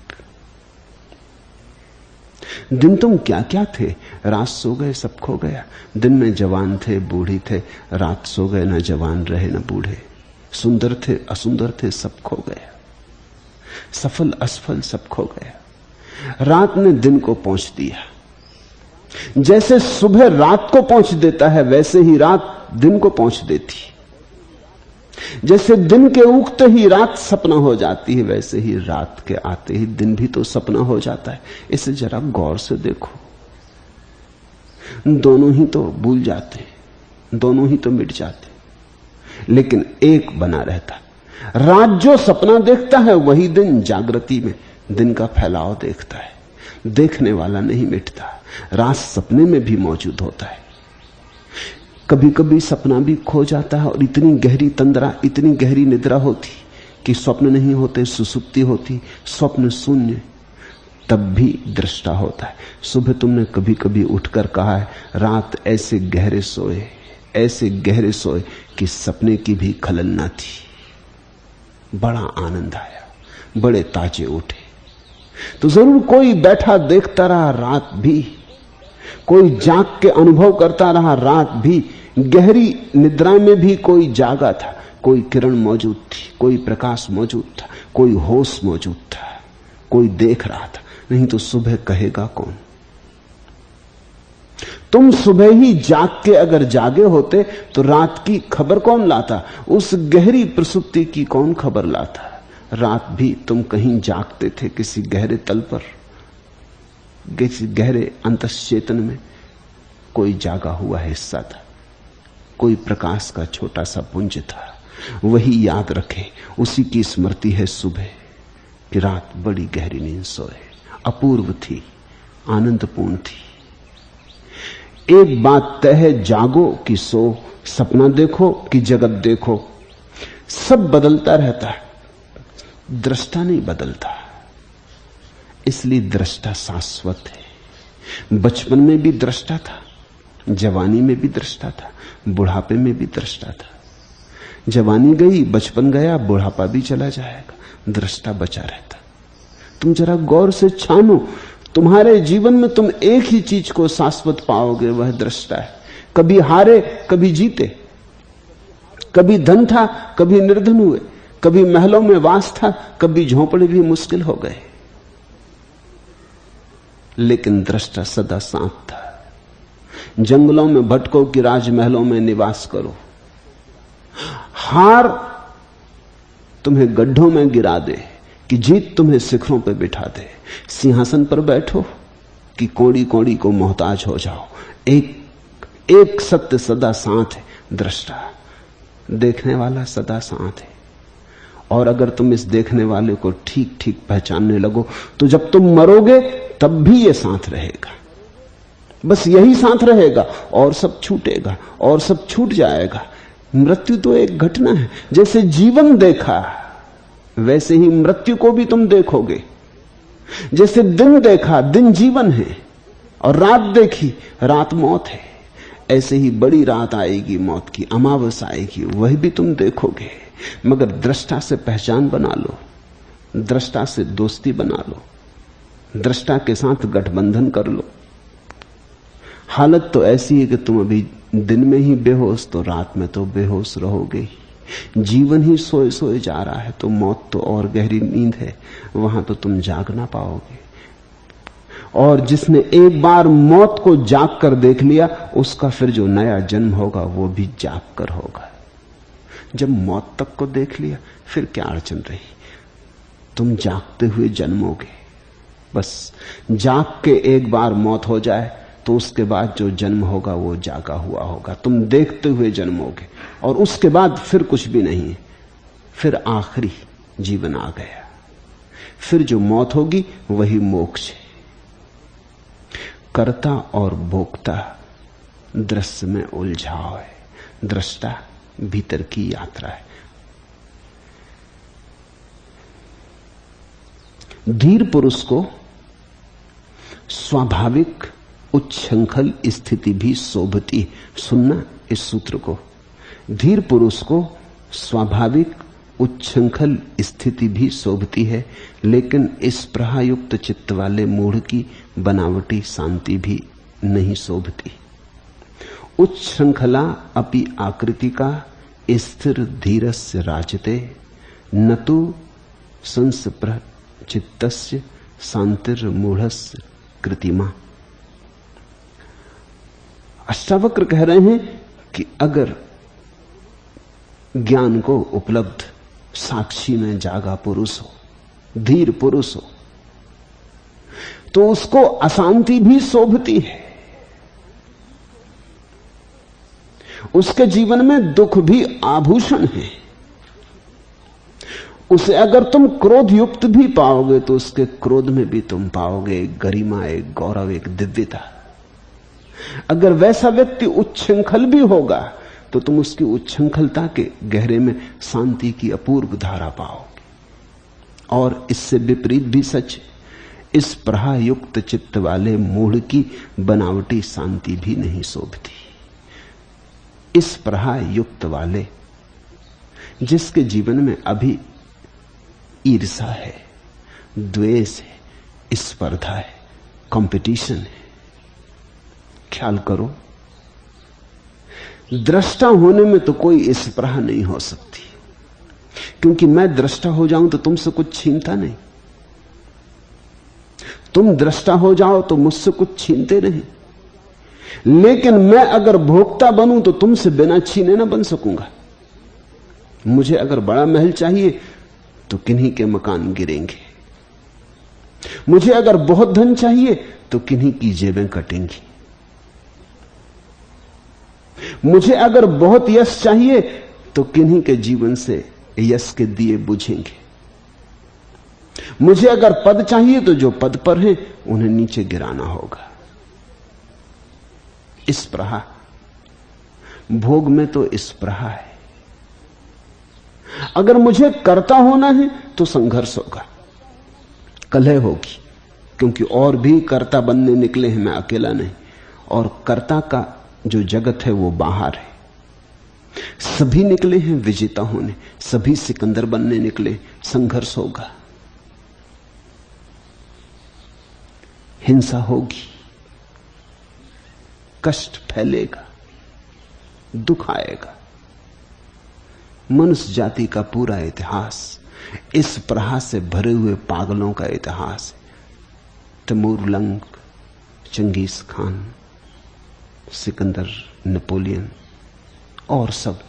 दिन तुम क्या क्या थे, रात सो गए, सब खो गया। दिन में जवान थे, बूढ़ी थे, रात सो गए, ना जवान रहे ना बूढ़े। सुंदर थे, असुंदर थे, सब खो गया। सफल असफल सब खो गया। रात ने दिन को पहुंच दिया। जैसे सुबह रात को पहुंच देता है, वैसे ही रात दिन को पहुंच देती। जैसे दिन के उगते ही रात सपना हो जाती है, वैसे ही रात के आते ही दिन भी तो सपना हो जाता है। इसे जरा गौर से देखो। दोनों ही तो भूल जाते, दोनों ही तो मिट जाते, लेकिन एक बना रहता। रात जो सपना देखता है वही दिन जागृति में दिन का फैलाव देखता है। देखने वाला नहीं मिटता। रात सपने में भी मौजूद होता है। कभी कभी सपना भी खो जाता है और इतनी गहरी तंद्रा, इतनी गहरी निद्रा होती कि स्वप्न नहीं होते, सुसुप्ति होती, स्वप्न शून्य, तब भी दृष्टा होता है। सुबह तुमने कभी कभी उठकर कहा है, रात ऐसे गहरे सोए, ऐसे गहरे सोए कि सपने की भी खलल ना थी। बड़ा आनंद आया, बड़े ताजे उठे। तो जरूर कोई बैठा देखता रहा रात भी, कोई जाग के अनुभव करता रहा रात भी, गहरी निद्रा में भी कोई जागा था, कोई किरण मौजूद थी, कोई प्रकाश मौजूद था, कोई होश मौजूद था, कोई देख रहा था। नहीं तो सुबह कहेगा कौन? तुम सुबह ही जाग के अगर जागे होते तो रात की खबर कौन लाता? उस गहरी प्रसुप्ति की कौन खबर लाता? रात भी तुम कहीं जागते थे, किसी गहरे तल पर, किसी गहरे अंतश्चेतन में कोई जागा हुआ हिस्सा था, कोई प्रकाश का छोटा सा पुंज था। वही याद रखे, उसी की स्मृति है सुबह कि रात बड़ी गहरी नींद सोए, अपूर्व थी, आनंदपूर्ण थी। एक बात तय है, जागो कि सो, सपना देखो कि जगत देखो, सब बदलता रहता है, दृष्टा नहीं बदलता। इसलिए दृष्टा शाश्वत है। बचपन में भी दृष्टा था, जवानी में भी दृष्टा था, बुढ़ापे में भी दृष्टा था। जवानी गई, बचपन गया, बुढ़ापा भी चला जाएगा, दृष्टा बचा रहता। तुम जरा गौर से छानो, तुम्हारे जीवन में तुम एक ही चीज को शाश्वत पाओगे, वह दृष्टा है। कभी हारे, कभी जीते, कभी धन था, कभी निर्धन हुए, कभी महलों में वास था, कभी झोंपड़े भी मुश्किल हो गए, लेकिन दृष्टा सदा साथ था। जंगलों में भटको कि राजमहलों में निवास करो। हार तुम्हें गड्ढों में गिरा दे कि जीत तुम्हें शिखरों पर बिठा दे। सिंहासन पर बैठो कि कोड़ी कोड़ी को मोहताज हो जाओ। एक सत्य सदा साथ है, दृष्टा, देखने वाला सदा साथ है। और अगर तुम इस देखने वाले को ठीक ठीक पहचानने लगो तो जब तुम मरोगे तब भी ये साथ रहेगा। बस यही साथ रहेगा, और सब छूटेगा, और सब छूट जाएगा। मृत्यु तो एक घटना है। जैसे जीवन देखा वैसे ही मृत्यु को भी तुम देखोगे। जैसे दिन देखा, दिन जीवन है, और रात देखी, रात मौत है। ऐसे ही बड़ी रात आएगी मौत की, अमावस आएगी, वही भी तुम देखोगे। मगर दृष्टा से पहचान बना लो, दृष्टा से दोस्ती बना लो, दृष्टा के साथ गठबंधन कर लो। हालत तो ऐसी है कि तुम अभी दिन में ही बेहोश, तो रात में तो बेहोश रहोगे ही। जीवन ही सोए सोए जा रहा है, तो मौत तो और गहरी नींद है, वहां तो तुम जाग ना पाओगे। और जिसने एक बार मौत को जाग कर देख लिया, उसका फिर जो नया जन्म होगा वो भी जाग कर होगा। जब मौत तक को देख लिया, फिर क्या अड़चन रही? तुम जागते हुए जन्मोगे। बस जाग के एक बार मौत हो जाए तो उसके बाद जो जन्म होगा वो जागा हुआ होगा। तुम देखते हुए जन्मोगे, और उसके बाद फिर कुछ भी नहीं, फिर आखिरी जीवन आ गया। फिर जो मौत होगी वही मोक्ष है। कर्ता और भोक्ता दृश्य में उलझाव है, दृष्टा भीतर की यात्रा है। धीर पुरुष को स्वाभाविक उच्छृंखल स्थिति भी शोभती। सुनना इस सूत्र को, धीर पुरुष को स्वाभाविक उच्छृंखल स्थिति भी शोभती है, लेकिन इस प्रहायुक्त चित्त वाले मूढ़ की बनावटी शांति भी नहीं शोभती। उच्छृंखला अपि आकृति का स्थिर धीरस्य राजते, न तो संस्प्रह चित्तस्य शांतिर मूढ़स्य कृतिमा। अष्टावक्र कह रहे हैं कि अगर ज्ञान को उपलब्ध साक्षी में जागा पुरुष हो, धीर पुरुष हो, तो उसको अशांति भी शोभती है। उसके जीवन में दुख भी आभूषण है। उसे अगर तुम क्रोध युक्त भी पाओगे तो उसके क्रोध में भी तुम पाओगे एक गरिमा, एक गौरव, एक दिव्यता। अगर वैसा व्यक्ति उच्छृंखल भी होगा तो तुम उसकी उच्छृंखलता के गहरे में शांति की अपूर्व धारा पाओगे। और इससे विपरीत भी सच है, इस प्रहा युक्त चित्त वाले मूढ़ की बनावटी शांति भी नहीं शोभती। इस प्रहा युक्त वाले, जिसके जीवन में अभी ईर्षा है, द्वेष है, स्पर्धा है, कंपटीशन है। ख्याल करो, दृष्टा होने में तो कोई स्पर्धा नहीं हो सकती, क्योंकि मैं दृष्टा हो जाऊं तो तुमसे कुछ छीनता नहीं, तुम दृष्टा हो जाओ तो मुझसे कुछ छीनते नहीं। लेकिन मैं अगर भोक्ता बनूं तो तुमसे बिना छीने ना बन सकूंगा। मुझे अगर बड़ा महल चाहिए तो किन्हीं के मकान गिरेंगे, मुझे अगर बहुत धन चाहिए तो किन्हीं की जेबें कटेंगी, मुझे अगर बहुत यश चाहिए तो किन्हीं के जीवन से यश के दिए बुझेंगे, मुझे अगर पद चाहिए तो जो पद पर हैं उन्हें नीचे गिराना होगा। स्पृहा, भोग में तो स्पृहा है। अगर मुझे कर्ता होना है तो संघर्ष होगा, कलह होगी, क्योंकि और भी कर्ता बनने निकले हैं, मैं अकेला नहीं। और कर्ता का जो जगत है वो बाहर है, सभी निकले हैं विजेता होने, सभी सिकंदर बनने निकले। संघर्ष होगा, हिंसा होगी, कष्ट फैलेगा, दुख आएगा। मनुष्य जाति का पूरा इतिहास इस प्रहा से भरे हुए पागलों का इतिहास है। Timur Lang, Changez Khan, Sikandar, Napoleon और सब।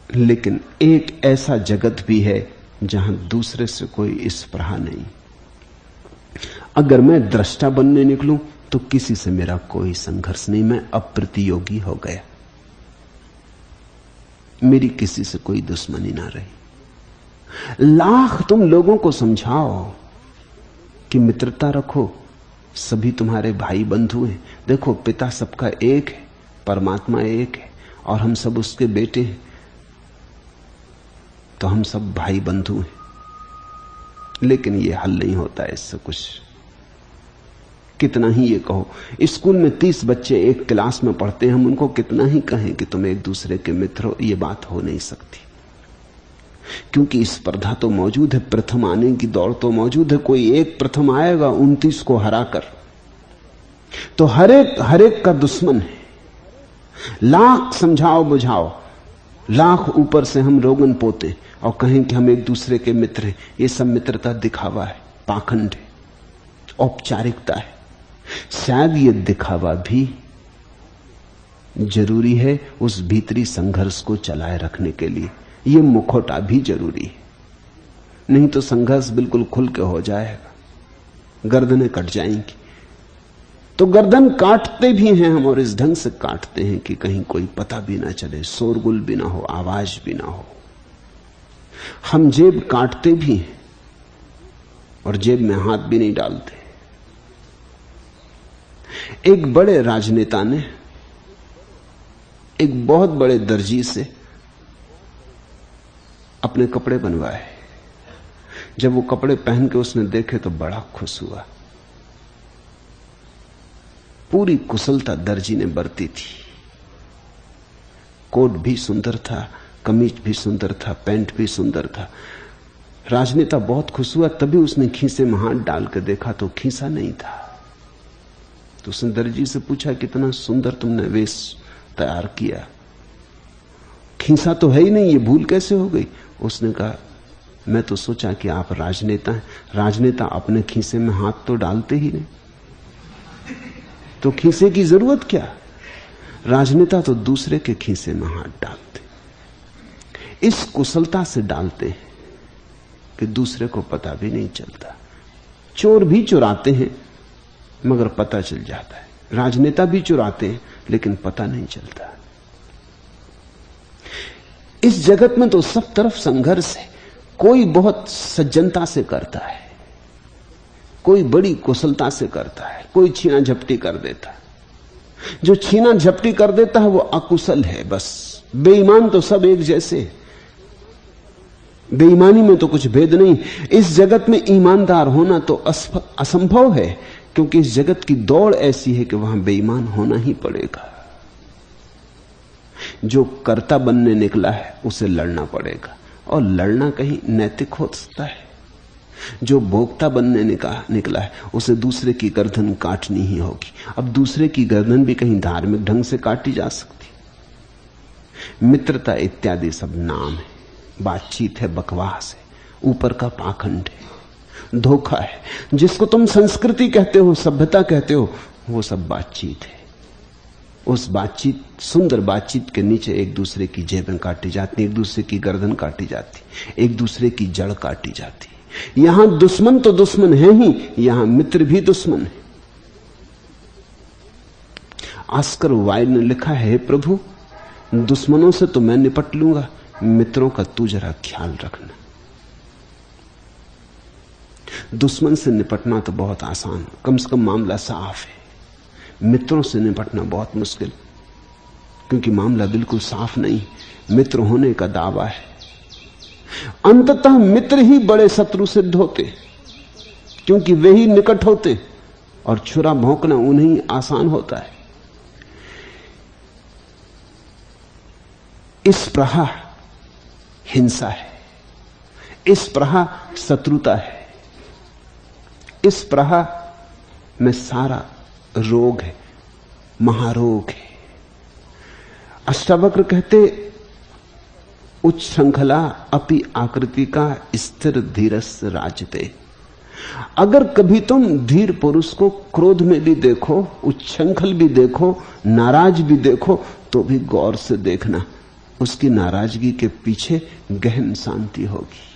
लेकिन एक ऐसा जगत भी है जहां दूसरे से कोई स्पृहा नहीं। अगर मैं दृष्टा बनने निकलूं तो किसी से मेरा कोई संघर्ष नहीं, मैं अप्रतियोगी हो गया, मेरी किसी से कोई दुश्मनी ना रही। लाख तुम लोगों को समझाओ कि मित्रता रखो, सभी तुम्हारे भाई बंधु हैं। देखो, पिता सबका एक है, परमात्मा एक है, और हम सब उसके बेटे हैं, तो हम सब भाई बंधु हैं। लेकिन ये हल नहीं होता है इससे कुछ। कितना ही ये कहो, स्कूल में 30 बच्चे एक क्लास में पढ़ते हैं, हम उनको कितना ही कहें कि तुम एक दूसरे के मित्र हो, ये बात हो नहीं सकती। क्योंकि स्पर्धा तो मौजूद है, प्रथम आने की दौड़ तो मौजूद है। कोई एक प्रथम आएगा 29 को हराकर, तो हर एक का दुश्मन है। लाख समझाओ बुझाओ, लाख ऊपर से हम रोगन पोते और कहें कि हम एक दूसरे के मित्र हैं, ये सब मित्रता दिखावा है, पाखंड है, औपचारिकता है। शायद ये दिखावा भी जरूरी है उस भीतरी संघर्ष को चलाए रखने के लिए, ये मुखौटा भी जरूरी है। नहीं तो संघर्ष बिल्कुल खुल के हो जाएगा, गर्दनें कट जाएंगी। तो गर्दन काटते भी हैं हम, और इस ढंग से काटते हैं कि कहीं कोई पता भी ना चले, शोरगुल भी ना हो, आवाज भी ना हो। हम जेब काटते भी हैं और जेब में हाथ भी नहीं डालते। एक बड़े राजनेता ने एक बहुत बड़े दर्जी से अपने कपड़े बनवाए। जब वो कपड़े पहन के उसने देखे तो बड़ा खुश हुआ। पूरी कुशलता दर्जी ने बरती थी। कोट भी सुंदर था, कमीज भी सुंदर था, पैंट भी सुंदर था। राजनेता बहुत खुश हुआ। तभी उसने खीसे में हाथ डाल के देखा तो खीसा नहीं था। तो उसने दर्जी से पूछा, कितना सुंदर तुमने वेश तैयार किया, खीसा तो है ही नहीं, ये भूल कैसे हो गई? उसने कहा, मैं तो सोचा कि आप राजनेता हैं, राजनेता अपने खीसे में हाथ तो डालते ही नहीं, तो खीसे की जरूरत क्या? राजनेता तो दूसरे के खीसे में हाथ डालते, इस कुशलता से डालते हैं कि दूसरे को पता भी नहीं चलता। चोर भी चुराते हैं मगर पता चल जाता है, राजनेता भी चुराते हैं लेकिन पता नहीं चलता। इस जगत में तो सब तरफ संघर्ष है। कोई बहुत सज्जनता से करता है, कोई बड़ी कुशलता से करता है, कोई छीना झपटी कर देता है। जो छीना झपटी कर देता है वो अकुशल है बस। बेईमान तो सब एक जैसे, बेईमानी में तो कुछ भेद नहीं। इस जगत में ईमानदार होना तो असंभव है, क्योंकि इस जगत की दौड़ ऐसी है कि वहां बेईमान होना ही पड़ेगा। जो कर्ता बनने निकला है उसे लड़ना पड़ेगा, और लड़ना कहीं नैतिक हो सकता है, जो भोक्ता बनने निकला है उसे दूसरे की गर्दन काटनी ही होगी। अब दूसरे की गर्दन भी कहीं धार्मिक ढंग से काटी जा सकती। मित्रता इत्यादि सब नाम है, बातचीत है, बकवास है, ऊपर का पाखंड है, धोखा है। जिसको तुम संस्कृति कहते हो, सभ्यता कहते हो, वो सब बातचीत है। उस बातचीत, सुंदर बातचीत के नीचे एक दूसरे की जेबें काटी जाती, एक दूसरे की गर्दन काटी जाती, एक दूसरे की जड़ काटी जाती। यहां दुश्मन तो दुश्मन है ही, यहां मित्र भी दुश्मन है। ऑस्कर वाइल्ड ने लिखा है, प्रभु दुश्मनों से तो मैं निपट लूंगा, मित्रों का तू जरा ख्याल रखना। दुश्मन से निपटना तो बहुत आसान, कम से कम मामला साफ है। मित्रों से निपटना बहुत मुश्किल, क्योंकि मामला बिल्कुल साफ नहीं। मित्र होने का दावा है, अंततः मित्र ही बड़े शत्रु सिद्ध होते, क्योंकि वे ही निकट होते और छुरा भोंकना उन्हें आसान होता है। इस प्रहा हिंसा है, इस प्रहा शत्रुता है, इस प्रहा में सारा रोग है, महारोग है। अष्टावक्र कहते, उच्छृंखला अपि आकृति का स्थिर धीरस राजते। अगर कभी तुम धीर पुरुष को क्रोध में भी देखो, उच्छृंखल भी देखो, नाराज भी देखो, तो भी गौर से देखना, उसकी नाराजगी के पीछे गहन शांति होगी।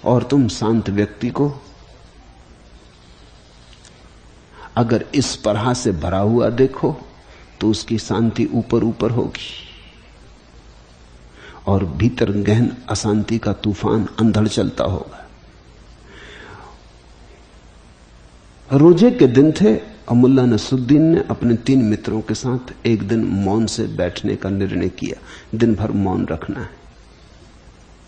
और तुम शांत व्यक्ति को अगर इस तरह से भरा हुआ देखो तो उसकी शांति ऊपर ऊपर होगी और भीतर गहन अशांति का तूफान अंधड़ चलता होगा। रोजे के दिन थे और मुल्ला नसरुद्दीन ने अपने 3 मित्रों के साथ एक दिन मौन से बैठने का निर्णय किया। दिन भर मौन रखना है।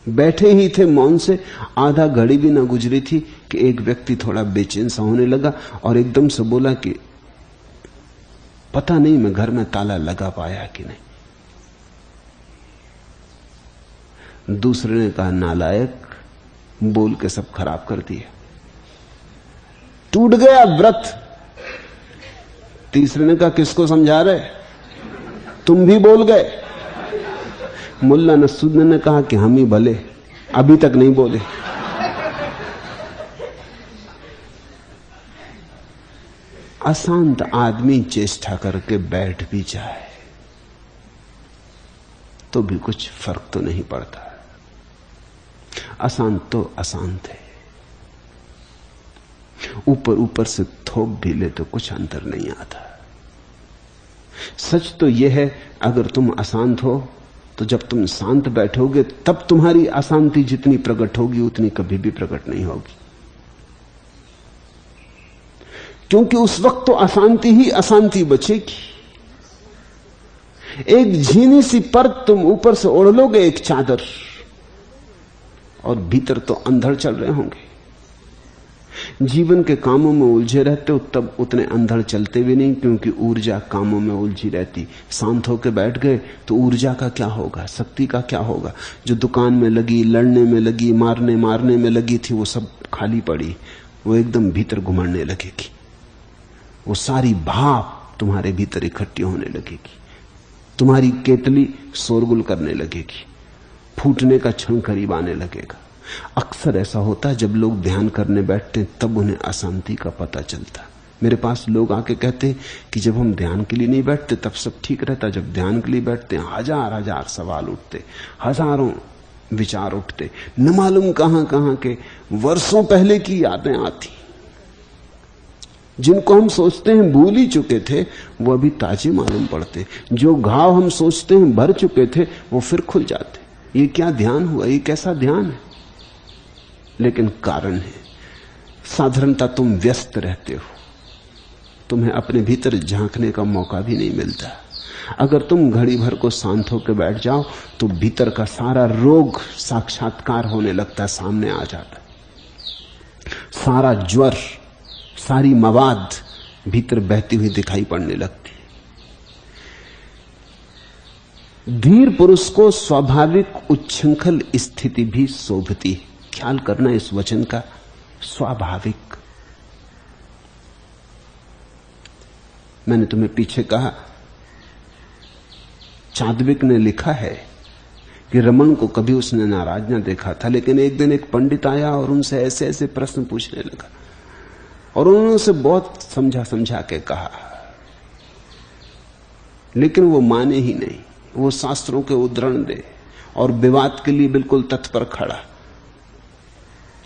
बैठे ही थे मौन से, आधा घड़ी भी ना गुजरी थी कि एक व्यक्ति थोड़ा बेचैन सा होने लगा और एकदम से बोला कि पता नहीं मैं घर में ताला लगा पाया कि नहीं। दूसरे ने कहा, नालायक, बोल के सब खराब कर दिया, टूट गया व्रत। तीसरे ने कहा, किसको समझा रहे, तुम भी बोल गए। मुल्ला नसरुद्दीन ने कहा कि हम ही भले, अभी तक नहीं बोले। अशांत आदमी चेष्टा करके बैठ भी जाए तो भी कुछ फर्क तो नहीं पड़ता। अशांत तो अशांत है, ऊपर ऊपर से थोप भी ले तो कुछ अंतर नहीं आता। सच तो यह है, अगर तुम अशांत हो तो जब तुम शांत बैठोगे तब तुम्हारी अशांति जितनी प्रकट होगी उतनी कभी भी प्रकट नहीं होगी, क्योंकि उस वक्त तो अशांति ही अशांति बचेगी। एक झीनी सी परत तुम ऊपर से ओढ़ लोगे, एक चादर, और भीतर तो अंधड़ चल रहे होंगे। जीवन के कामों में उलझे रहते हो तब उतने अंधड़ चलते भी नहीं, क्योंकि ऊर्जा कामों में उलझी रहती। शांत होकर बैठ गए तो ऊर्जा का क्या होगा, शक्ति का क्या होगा। जो दुकान में लगी, लड़ने में लगी, मारने में लगी थी, वो सब खाली पड़ी, वो एकदम भीतर घुमड़ने लगेगी। वो सारी भाप तुम्हारे भीतर इकट्ठी होने लगेगी, तुम्हारी केतली शोरगुल करने लगेगी, फूटने का क्षण करीब आने लगेगा। अक्सर ऐसा होता है, जब लोग ध्यान करने बैठते हैं तब उन्हें अशांति का पता चलता। मेरे पास लोग आके कहते हैं कि जब हम ध्यान के लिए नहीं बैठते तब सब ठीक रहता, जब ध्यान के लिए बैठते हैं हजार हजार सवाल उठते, हजारों विचार उठते, न मालूम कहां कहां के वर्षों पहले की यादें आती, जिनको हम सोचते हैं भूल ही चुके थे वो अभी ताजे मालूम पड़ते। जो घाव हम सोचते हैं भर चुके थे वो फिर खुल जाते। ये क्या ध्यान हुआ, ये कैसा ध्यान है? लेकिन कारण है, साधारणता तुम व्यस्त रहते हो, तुम्हें अपने भीतर झांकने का मौका भी नहीं मिलता। अगर तुम घड़ी भर को शांत होकर बैठ जाओ तो भीतर का सारा रोग साक्षात्कार होने लगता है, सामने आ जाता है। सारा ज्वर, सारी मवाद भीतर बहती हुई दिखाई पड़ने लगती। धीर पुरुष को स्वाभाविक उच्छृंखल स्थिति भी शोभती है। ख्याल करना इस वचन का। स्वाभाविक। मैंने तुम्हें पीछे कहा, चादविक ने लिखा है कि रमन को कभी उसने नाराज ना देखा था, लेकिन एक दिन एक पंडित आया और उनसे ऐसे ऐसे प्रश्न पूछने लगा और उन्होंने उसे बहुत समझा समझा के कहा, लेकिन वो माने ही नहीं। वो शास्त्रों के उद्धरण दे और विवाद के लिए बिल्कुल तत्पर खड़ा।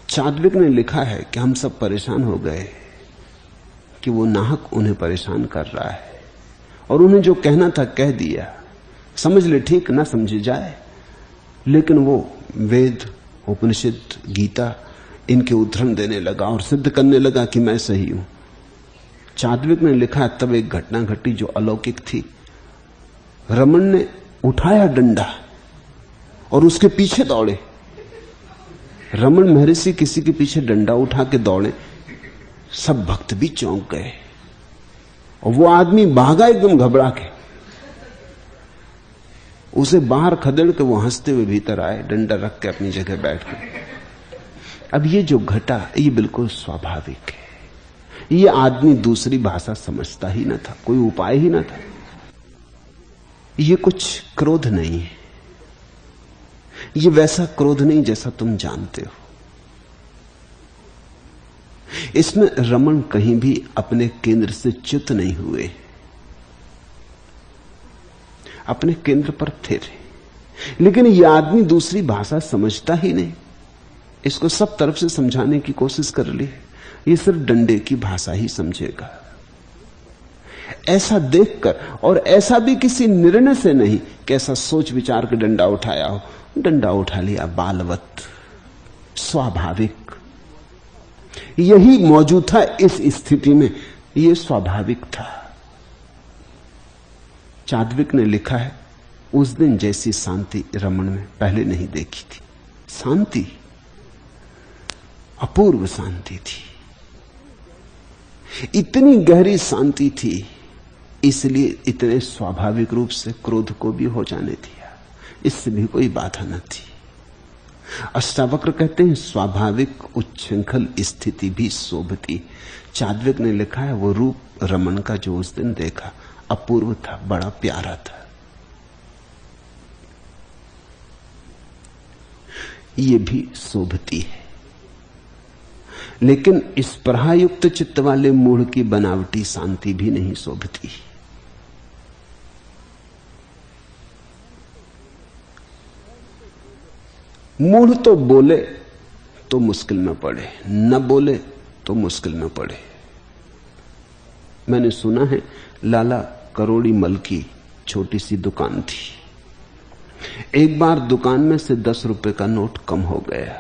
चादविक ने लिखा है कि हम सब परेशान हो गए कि वो नाहक उन्हें परेशान कर रहा है और उन्हें जो कहना था कह दिया, समझ ले ठीक ना समझे जाए, लेकिन वो वेद, उपनिषद, गीता इनके उद्धरण देने लगा और सिद्ध करने लगा कि मैं सही हूं। चादविक ने लिखा, तब एक घटना घटी जो अलौकिक थी। रमन ने उठाया डंडा और उसके पीछे दौड़े। रमन महर्षि किसी के पीछे डंडा उठा के दौड़े, सब भक्त भी चौंक गए और वो आदमी भागा एकदम घबरा के। उसे बाहर खदेड़ के वो हंसते हुए भीतर आए, डंडा रख के अपनी जगह बैठ गए। अब ये जो घटा ये बिल्कुल स्वाभाविक है। ये आदमी दूसरी भाषा समझता ही न था, कोई उपाय ही न था। ये कुछ क्रोध नहीं है, ये वैसा क्रोध नहीं जैसा तुम जानते हो। इसमें रमन कहीं भी अपने केंद्र से च्युत नहीं हुए, अपने केंद्र पर थे। लेकिन यह आदमी दूसरी भाषा समझता ही नहीं। इसको सब तरफ से समझाने की कोशिश कर ली, ये सिर्फ डंडे की भाषा ही समझेगा। ऐसा देखकर, और ऐसा भी किसी निर्णय से नहीं कि ऐसा सोच विचार के डंडा उठाया हो। डंडा उठा लिया बालवत, स्वाभाविक। यही मौजूद था इस स्थिति में, यह स्वाभाविक था। चादविक ने लिखा है, उस दिन जैसी शांति रमन में पहले नहीं देखी थी। शांति, अपूर्व शांति थी, इतनी गहरी शांति थी, इसलिए इतने स्वाभाविक रूप से क्रोध को भी हो जाने दिया। इससे भी कोई बाधा न थी। अष्टावक्र कहते हैं, स्वाभाविक उच्छृंखल स्थिति भी शोभती। चादविक ने लिखा है, वो रूप रमन का जो उस दिन देखा अपूर्व था, बड़ा प्यारा था। ये भी शोभती है, लेकिन इस प्रहायुक्त चित्त वाले मूढ़ की बनावटी शांति भी नहीं शोभती। मूढ़ तो बोले तो मुश्किल में पड़े, न बोले तो मुश्किल में पड़े। मैंने सुना है, लाला करोड़ी मल की छोटी सी दुकान थी। एक बार दुकान में से 10 रुपए का नोट कम हो गया,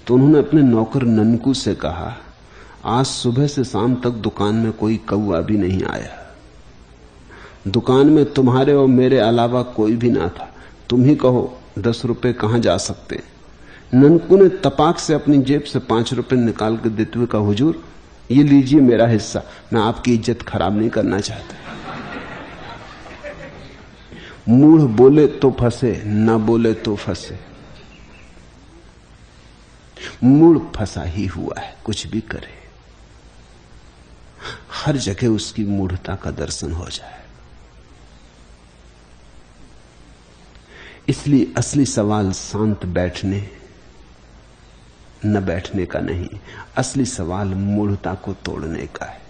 तो उन्होंने अपने नौकर ननकू से कहा, आज सुबह से शाम तक दुकान में कोई कौवा भी नहीं आया। दुकान में तुम्हारे और मेरे अलावा कोई भी ना था, तुम ही कहो 10 रुपए कहां जा सकते। ननकू ने तपाक से अपनी जेब से 5 रुपए निकाल कर देते हुए कहा, हुजूर ये लीजिए मेरा हिस्सा, मैं आपकी इज्जत खराब नहीं करना चाहता। मूढ़ बोले तो फंसे, ना बोले तो फंसे। मूढ़ फंसा ही हुआ है, कुछ भी करे, हर जगह उसकी मूढ़ता का दर्शन हो जाए। इसलिए असली सवाल शांत बैठने न बैठने का नहीं, असली सवाल मूढ़ता को तोड़ने का है।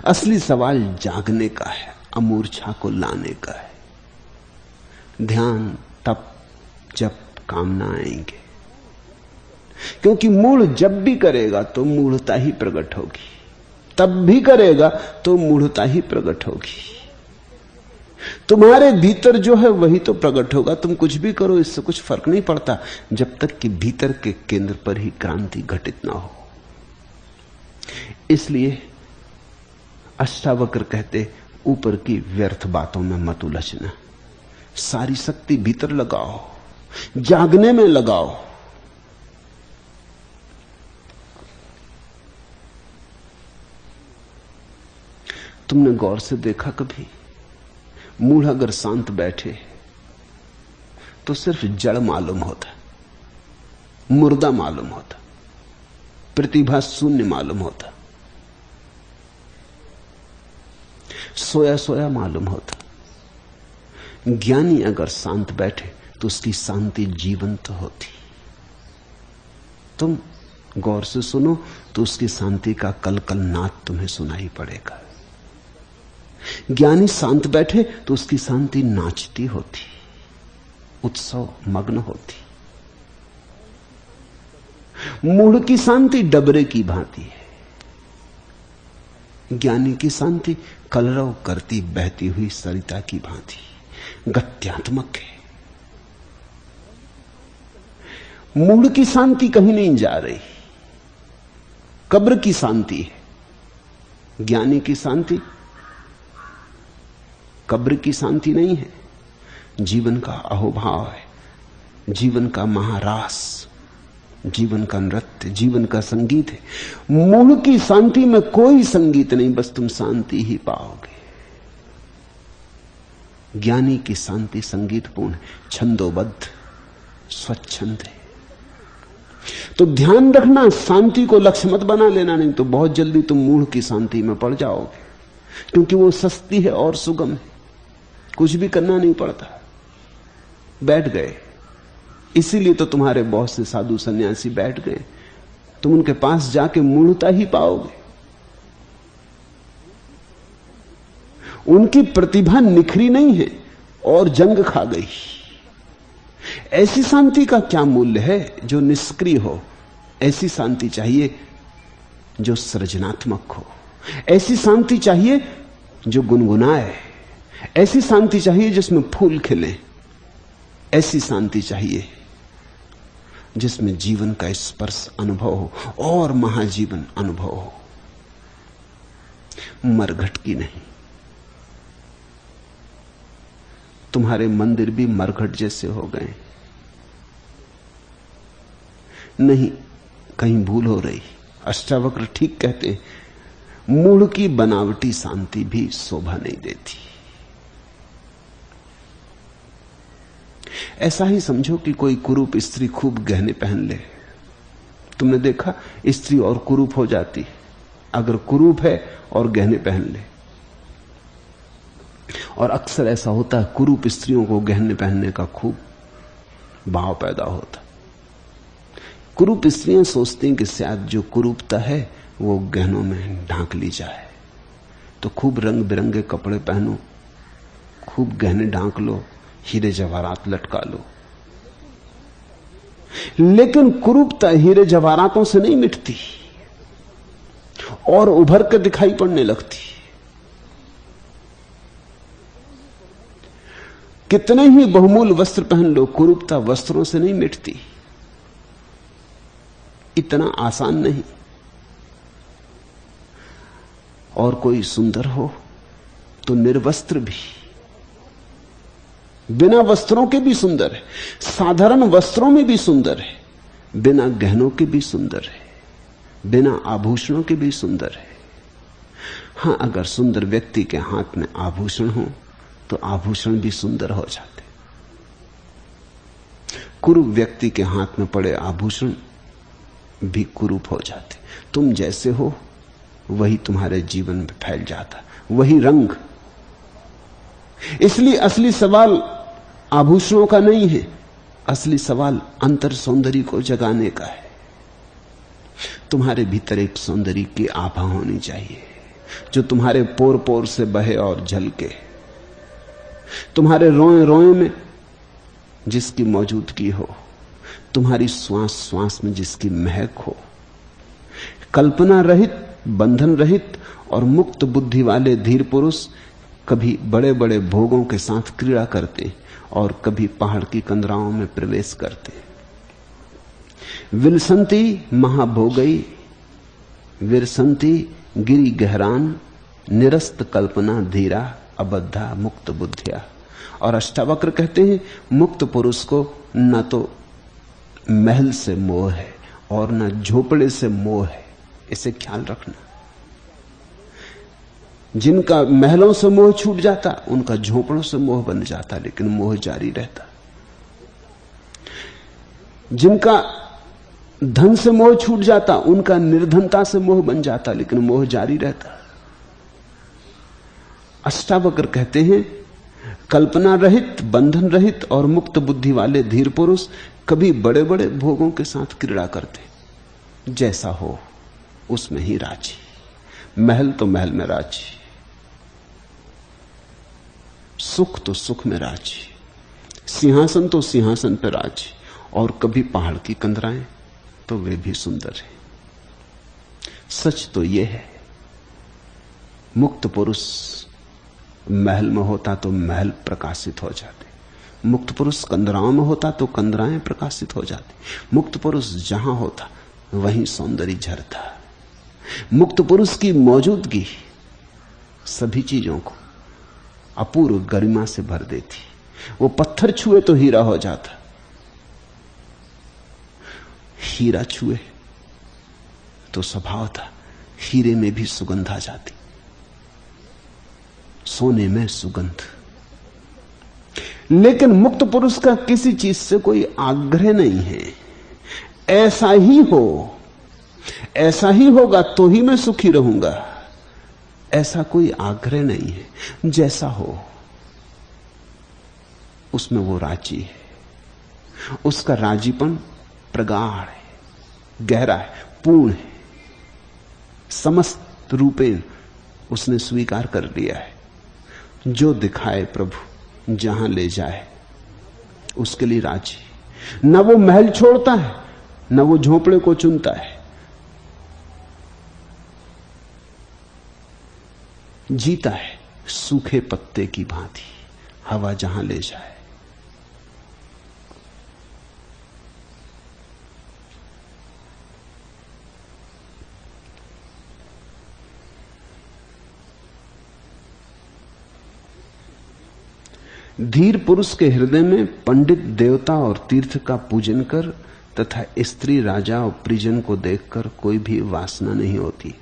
असली सवाल जागने का है, अमूर्छा को लाने का है। ध्यान तप जब काम ना आएंगे, क्योंकि मूढ़ जब भी करेगा तो मूढ़ता ही प्रकट होगी, तब भी करेगा तो मूढ़ता ही प्रकट होगी। तुम्हारे भीतर जो है वही तो प्रकट होगा। तुम कुछ भी करो, इससे कुछ फर्क नहीं पड़ता, जब तक कि भीतर के केंद्र पर ही क्रांति घटित ना हो। इसलिए अष्टावक्र कहते, ऊपर की व्यर्थ बातों में मत उलझना, सारी शक्ति भीतर लगाओ, जागने में लगाओ। तुमने गौर से देखा कभी, मूढ़ अगर शांत बैठे तो सिर्फ जड़ मालूम होता, मुर्दा मालूम होता, प्रतिभा शून्य मालूम होता, सोया सोया मालूम होता। ज्ञानी अगर शांत बैठे तो उसकी शांति जीवंत होती। तुम गौर से सुनो तो उसकी शांति का कल कल नाद तुम्हें सुनाई पड़ेगा। ज्ञानी शांत बैठे तो उसकी शांति नाचती होती, उत्सव मग्न होती। मूढ़ की शांति डबरे की भांति है, ज्ञानी की शांति कलरव करती बहती हुई सरिता की भांति गत्यात्मक है। मूढ़ की शांति कहीं नहीं जा रही, कब्र की शांति है। ज्ञानी की शांति कब्र की शांति नहीं है, जीवन का अहोभाव है, जीवन का महारास, जीवन का नृत्य, जीवन का संगीत है। मूढ़ की शांति में कोई संगीत नहीं, बस तुम शांति ही पाओगे। ज्ञानी की शांति संगीतपूर्ण, छंदोबद्ध, स्वच्छंद है। तो ध्यान रखना, शांति को लक्ष्य मत बना लेना, नहीं तो बहुत जल्दी तुम मूढ़ की शांति में पड़ जाओगे, क्योंकि वो सस्ती है और सुगम है, कुछ भी करना नहीं पड़ता, बैठ गए। इसीलिए तो तुम्हारे बहुत से साधु सन्यासी बैठ गए, तुम उनके पास जाके मूढ़ता ही पाओगे। उनकी प्रतिभा निखरी नहीं है और जंग खा गई। ऐसी शांति का क्या मूल्य है जो निष्क्रिय हो? ऐसी शांति चाहिए जो सृजनात्मक हो, ऐसी शांति चाहिए जो गुनगुनाए, ऐसी शांति चाहिए जिसमें फूल खिले, ऐसी शांति चाहिए जिसमें जीवन का स्पर्श अनुभव हो और महाजीवन अनुभव हो, मरघट की नहीं। तुम्हारे मंदिर भी मरघट जैसे हो गए। नहीं, कहीं भूल हो रही। अष्टावक्र ठीक कहते, मूढ़ की बनावटी शांति भी शोभा नहीं देती। ऐसा ही समझो कि कोई कुरूप स्त्री खूब गहने पहन ले। तुमने देखा स्त्री और कुरूप हो जाती अगर कुरूप है और गहने पहन ले। और अक्सर ऐसा होता है, कुरूप स्त्रियों को गहने पहनने का खूब भाव पैदा होता। कुरूप स्त्रियां सोचती हैं कि शायद जो कुरूपता है वो गहनों में ढांक ली जाए, तो खूब रंग बिरंगे कपड़े पहनो, खूब गहने ढांक लो, हीरे जवाहरात लटका लो। लेकिन कुरूपता हीरे जवाहरातों से नहीं मिटती और उभर कर दिखाई पड़ने लगती। कितने ही बहुमूल्य वस्त्र पहन लो, कुरूपता वस्त्रों से नहीं मिटती। इतना आसान नहीं। और कोई सुंदर हो तो निर्वस्त्र भी, बिना वस्त्रों के भी सुंदर है, साधारण वस्त्रों में भी सुंदर है, बिना गहनों के भी सुंदर है, बिना आभूषणों के भी सुंदर है। हां, अगर सुंदर व्यक्ति के हाथ में आभूषण हो तो आभूषण भी सुंदर हो जाते। कुरूप व्यक्ति के हाथ में पड़े आभूषण भी कुरूप हो जाते। तुम जैसे हो वही तुम्हारे जीवन में फैल जाता, वही रंग। इसलिए असली सवाल आभूषणों का नहीं है, असली सवाल अंतर सौंदर्य को जगाने का है। तुम्हारे भीतर एक सौंदर्य की आभा होनी चाहिए जो तुम्हारे पोर पोर से बहे और झलके, तुम्हारे रोए रोए में जिसकी मौजूदगी हो, तुम्हारी श्वास श्वास में जिसकी महक हो। कल्पना रहित, बंधन रहित और मुक्त बुद्धि वाले धीर पुरुष कभी बड़े बड़े भोगों के साथ क्रीड़ा करते और कभी पहाड़ की कंदराओं में प्रवेश करते। विलसंती महाभोगई विरसंती गिरी गहरान, निरस्त कल्पना धीरा अबद्धा मुक्त बुद्धिया। और अष्टावक्र कहते हैं, मुक्त पुरुष को न तो महल से मोह है और न झोपड़े से मोह है। इसे ख्याल रखना। जिनका महलों से मोह छूट जाता उनका झोपड़ों से मोह बन जाता, लेकिन मोह जारी रहता। जिनका धन से मोह छूट जाता, उनका निर्धनता से मोह बन जाता, लेकिन मोह जारी रहता। अष्टावक्र कहते हैं, कल्पना रहित, बंधन रहित और मुक्त बुद्धि वाले धीर पुरुष कभी बड़े बड़े भोगों के साथ क्रीड़ा करते, जैसा हो उसमें ही राजी। महल तो महल में राजी, सुख तो सुख में राजी, सिंहासन तो सिंहासन पर राजी, और कभी पहाड़ की कंदराएं तो वे भी सुंदर है। सच तो यह है, मुक्त पुरुष महल में होता तो महल प्रकाशित हो जाते, मुक्त पुरुष कंदराओं में होता तो कंदराएं प्रकाशित हो जाती, मुक्त पुरुष जहां होता वहीं सौंदर्य झरता। मुक्त पुरुष की मौजूदगी सभी चीजों को अपूर्व गरिमा से भर देती। वो पत्थर छुए तो हीरा हो जाता, हीरा छुए तो स्वभाव था हीरे में भी सुगंध आ जाती, सोने में सुगंध। लेकिन मुक्त पुरुष का किसी चीज से कोई आग्रह नहीं है, ऐसा ही हो, ऐसा ही होगा तो ही मैं सुखी रहूंगा, ऐसा कोई आग्रह नहीं है। जैसा हो उसमें वो राजी है, उसका राजीपन प्रगाढ़ है, गहरा है, पूर्ण है, समस्त रूपेण उसने स्वीकार कर लिया है। जो दिखाए प्रभु, जहां ले जाए, उसके लिए राजी। न वो महल छोड़ता है, न वो झोंपड़े को चुनता है, जीता है सूखे पत्ते की भांति, हवा जहां ले जाए। धीर पुरुष के हृदय में पंडित देवता और तीर्थ का पूजन कर तथा स्त्री राजा और परिजन को देखकर कोई भी वासना नहीं होती।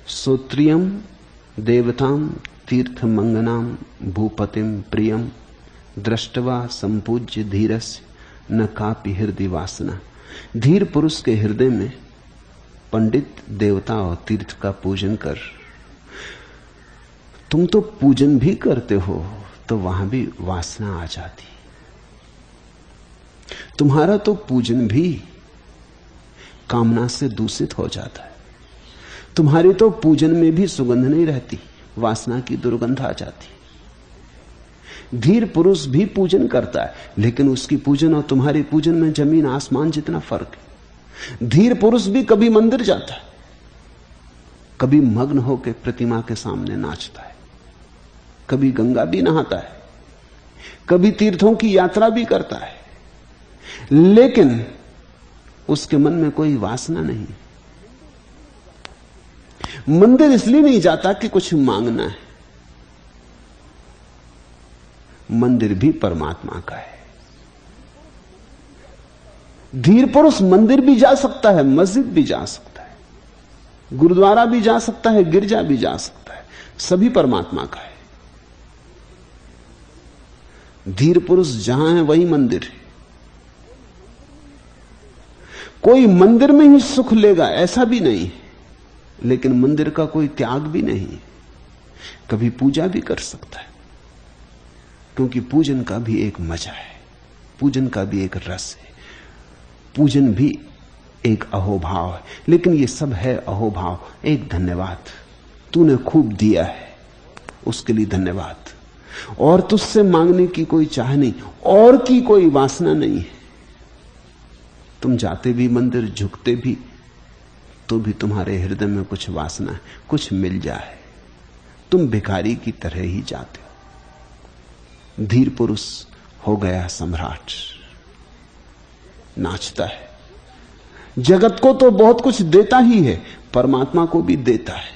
सोत्रियम देवताम तीर्थ मंगनाम भूपतिम प्रियम दृष्टवा संपूज्य धीरस्य न कापि हृदय वासना। धीर पुरुष के हृदय में पंडित देवता और तीर्थ का पूजन कर, तुम तो पूजन भी करते हो तो वहां भी वासना आ जाती। तुम्हारा तो पूजन भी कामना से दूषित हो जाता है, तुम्हारी तो पूजन में भी सुगंध नहीं रहती, वासना की दुर्गंध आ जाती। धीर पुरुष भी पूजन करता है, लेकिन उसकी पूजन और तुम्हारी पूजन में जमीन आसमान जितना फर्क है। धीर पुरुष भी कभी मंदिर जाता है, कभी मग्न होकर प्रतिमा के सामने नाचता है, कभी गंगा भी नहाता है, कभी तीर्थों की यात्रा भी करता है, लेकिन उसके मन में कोई वासना नहीं। मंदिर इसलिए नहीं जाता कि कुछ मांगना है, मंदिर भी परमात्मा का है। धीर पुरुष मंदिर भी जा सकता है, मस्जिद भी जा सकता है, गुरुद्वारा भी जा सकता है, गिरजा भी जा सकता है, सभी परमात्मा का है। धीर पुरुष जहां है वही मंदिर है। कोई मंदिर में ही सुख लेगा ऐसा भी नहीं, लेकिन मंदिर का कोई त्याग भी नहीं। कभी पूजा भी कर सकता है, क्योंकि पूजन का भी एक मजा है, पूजन का भी एक रस है, पूजन भी एक अहोभाव है। लेकिन ये सब है अहोभाव। एक धन्यवाद, तूने खूब दिया है, उसके लिए धन्यवाद। और तुझसे मांगने की कोई चाह नहीं, और की कोई वासना नहीं है। तुम जाते भी मंदिर, झुकते भी, तो भी तुम्हारे हृदय में कुछ वासना है, कुछ मिल जाए, तुम भिखारी की तरह ही जाते हो। धीर पुरुष हो गया सम्राट, नाचता है, जगत को तो बहुत कुछ देता ही है, परमात्मा को भी देता है,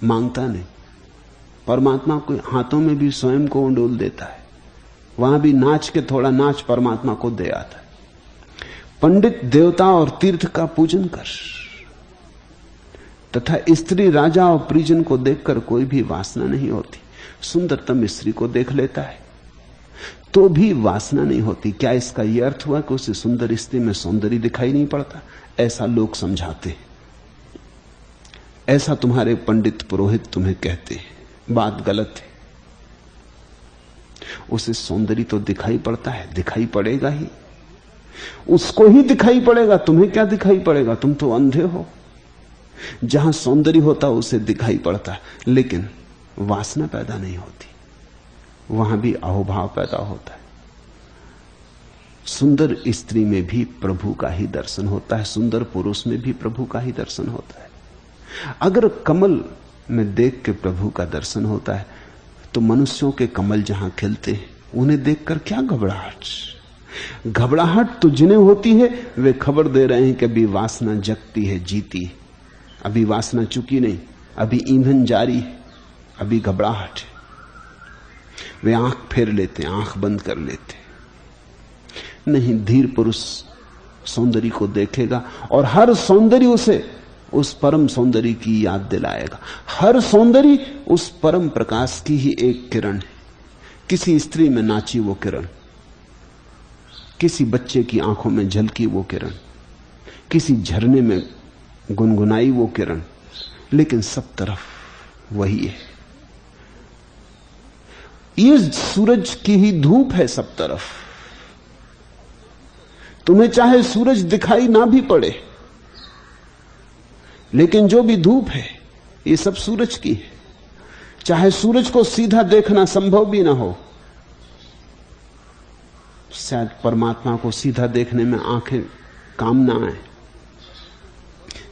मांगता नहीं। परमात्मा को हाथों में भी स्वयं को डोल देता है, वहां भी नाच के थोड़ा नाच परमात्मा को दे आता है। पंडित देवता और तीर्थ का पूजन कर तथा स्त्री राजा और परिजन को देखकर कोई भी वासना नहीं होती। सुंदरतम स्त्री को देख लेता है तो भी वासना नहीं होती। क्या इसका यह अर्थ हुआ कि उसे सुंदर स्त्री में सौंदर्य दिखाई नहीं पड़ता? ऐसा लोग समझाते हैं, ऐसा तुम्हारे पंडित पुरोहित तुम्हें कहते हैं। बात गलत है। उसे सौंदर्य तो दिखाई पड़ता है, दिखाई पड़ेगा ही, उसको ही दिखाई पड़ेगा, तुम्हें क्या दिखाई पड़ेगा? तुम तो अंधे हो। जहां सौंदर्य होता उसे दिखाई पड़ता है, लेकिन वासना पैदा नहीं होती, वहां भी अहोभाव पैदा होता है। सुंदर स्त्री में भी प्रभु का ही दर्शन होता है, सुंदर पुरुष में भी प्रभु का ही दर्शन होता है। अगर कमल में देख के प्रभु का दर्शन होता है तो मनुष्यों के कमल जहां खिलते हैं उन्हें देखकर क्या घबराहट? घबराहट तो जिन्हें होती है वे खबर दे रहे हैं कि अभी वासना जगती है, जीती है। अभी वासना चुकी नहीं, अभी ईंधन जारी है, अभी घबराहट है। वे आंख फेर लेते, आंख बंद कर लेते। नहीं, धीर पुरुष सौंदर्य को देखेगा और हर सौंदर्य उसे उस परम सौंदर्य की याद दिलाएगा। हर सौंदर्य उस परम प्रकाश की ही एक किरण है। किसी स्त्री में नाची वो किरण, किसी बच्चे की आंखों में झलकी वो किरण, किसी झरने में गुनगुनाई वो किरण, लेकिन सब तरफ वही है। ये सूरज की ही धूप है सब तरफ। तुम्हें चाहे सूरज दिखाई ना भी पड़े, लेकिन जो भी धूप है ये सब सूरज की है। चाहे सूरज को सीधा देखना संभव भी ना हो, शायद परमात्मा को सीधा देखने में आंखें काम ना आए,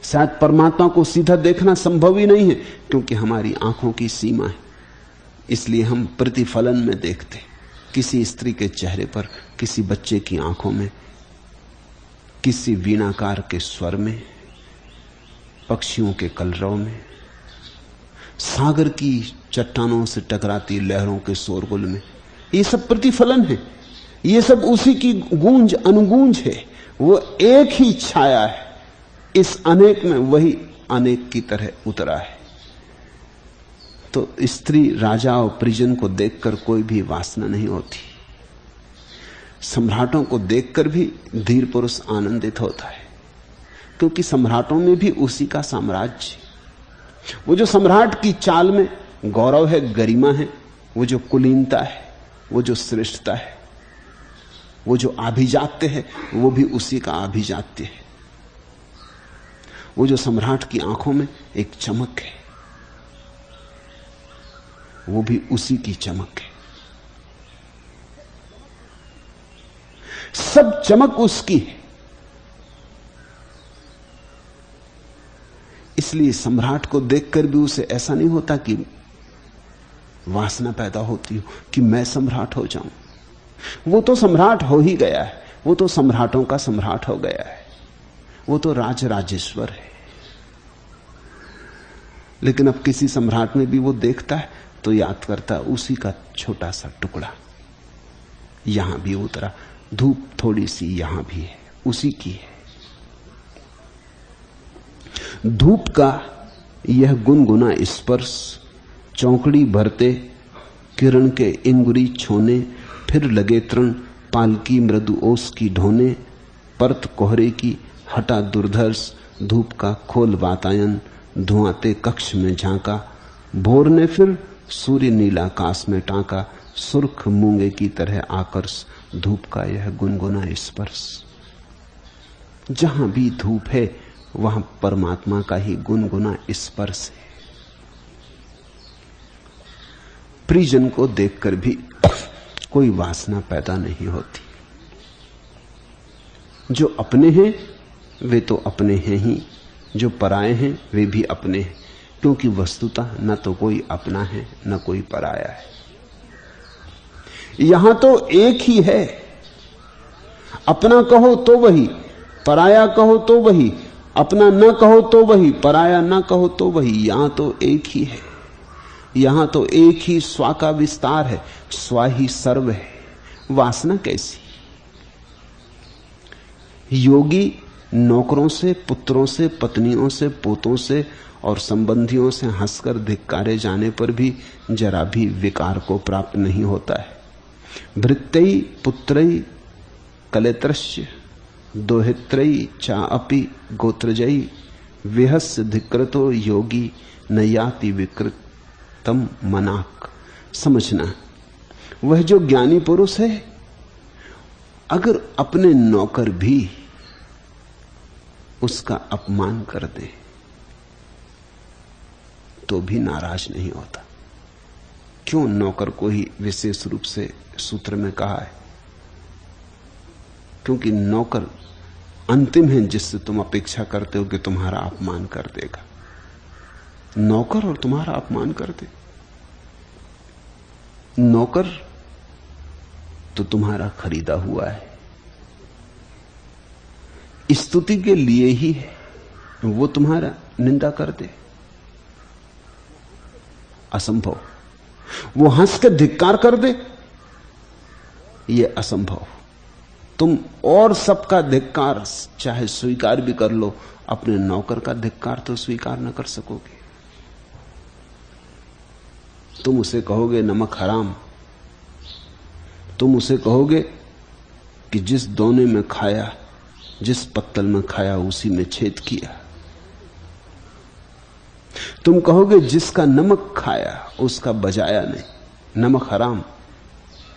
शायद परमात्मा को सीधा देखना संभव ही नहीं है, क्योंकि हमारी आंखों की सीमा है। इसलिए हम प्रतिफलन में देखते, किसी स्त्री के चेहरे पर, किसी बच्चे की आंखों में, किसी वीणाकार के स्वर में, पक्षियों के कलरव में, सागर की चट्टानों से टकराती लहरों के शोरगुल में। ये सब प्रतिफलन है, ये सब उसी की गूंज अनुगूंज है। वो एक ही छाया है, इस अनेक में वही अनेक की तरह उतरा है। तो स्त्री, राजा और परिजन को देखकर कोई भी वासना नहीं होती। सम्राटों को देखकर भी धीर पुरुष आनंदित होता है, क्योंकि सम्राटों में भी उसी का साम्राज्य। वो जो सम्राट की चाल में गौरव है, गरिमा है, वो जो कुलीनता है, वो जो श्रेष्ठता है, वो जो आभिजात्य है, वो भी उसी का आभिजात्य है। वो जो सम्राट की आंखों में एक चमक है, वो भी उसी की चमक है। सब चमक उसकी है। इसलिए सम्राट को देखकर भी उसे ऐसा नहीं होता कि वासना पैदा होती हो कि मैं सम्राट हो जाऊं। वो तो सम्राट हो ही गया है, वो तो सम्राटों का सम्राट हो गया है, वो तो राजराजेश्वर है। लेकिन अब किसी सम्राट में भी वो देखता है तो याद करता है उसी का छोटा सा टुकड़ा, यहां भी उतरा, धूप थोड़ी सी यहां भी है, उसी की है। धूप का यह गुनगुना स्पर्श, चौकड़ी भरते किरण के इंगुरी छोने, फिर लगे तृण पालकी मृदु ओस की ढोने, परत कोहरे की हटा दुर्धर्ष, धूप का खोल वातायन, धुआते कक्ष में झांका, भोर ने फिर सूर्य नीला आकाश में टांका, सुर्ख मूंगे की तरह आकर्ष, धूप का यह गुनगुना स्पर्श। जहां भी धूप है वहां परमात्मा का ही गुनगुना स्पर्श है। परिजन को देखकर भी कोई वासना पैदा नहीं होती। जो अपने हैं वे तो अपने हैं ही, जो पराये हैं वे भी अपने हैं, क्योंकि वस्तुतः न तो कोई अपना है न कोई पराया है। यहां तो एक ही है। अपना कहो तो वही, पराया कहो तो वही, अपना न कहो तो वही, पराया न कहो तो वही। यहां तो एक ही है। यहां तो एक ही स्वा का विस्तार है, स्वा ही सर्व है। वासना कैसी? योगी नौकरों से, पुत्रों से, पत्नियों से, पोतों से और संबंधियों से हंसकर धिक्कारे जाने पर भी जरा भी विकार को प्राप्त नहीं होता है। भृत्यई पुत्रई कलेत्रस्य दोहित्रयी चा अपि गोत्रजयी विहस्य धिकृतो योगी न याति विकृतम मनाक। समझना, वह जो ज्ञानी पुरुष है अगर अपने नौकर भी उसका अपमान कर दे तो भी नाराज नहीं होता। क्यों नौकर को ही विशेष रूप से सूत्र में कहा है? क्योंकि नौकर अंतिम है जिससे तुम अपेक्षा करते हो कि तुम्हारा अपमान कर देगा। नौकर और तुम्हारा अपमान कर दे, नौकर तो तुम्हारा खरीदा हुआ है, स्तुति के लिए ही है, वो तुम्हारा निंदा कर दे, असंभव। वो हंस के धिक्कार कर दे, ये असंभव। तुम और सबका धिक्कार चाहे स्वीकार भी कर लो, अपने नौकर का धिक्कार तो स्वीकार न कर सकोगे। तुम उसे कहोगे नमक हराम, तुम उसे कहोगे कि जिस दोने में खाया, जिस पत्तल में खाया उसी में छेद किया। तुम कहोगे जिसका नमक खाया उसका बजाया नहीं, नमक हराम।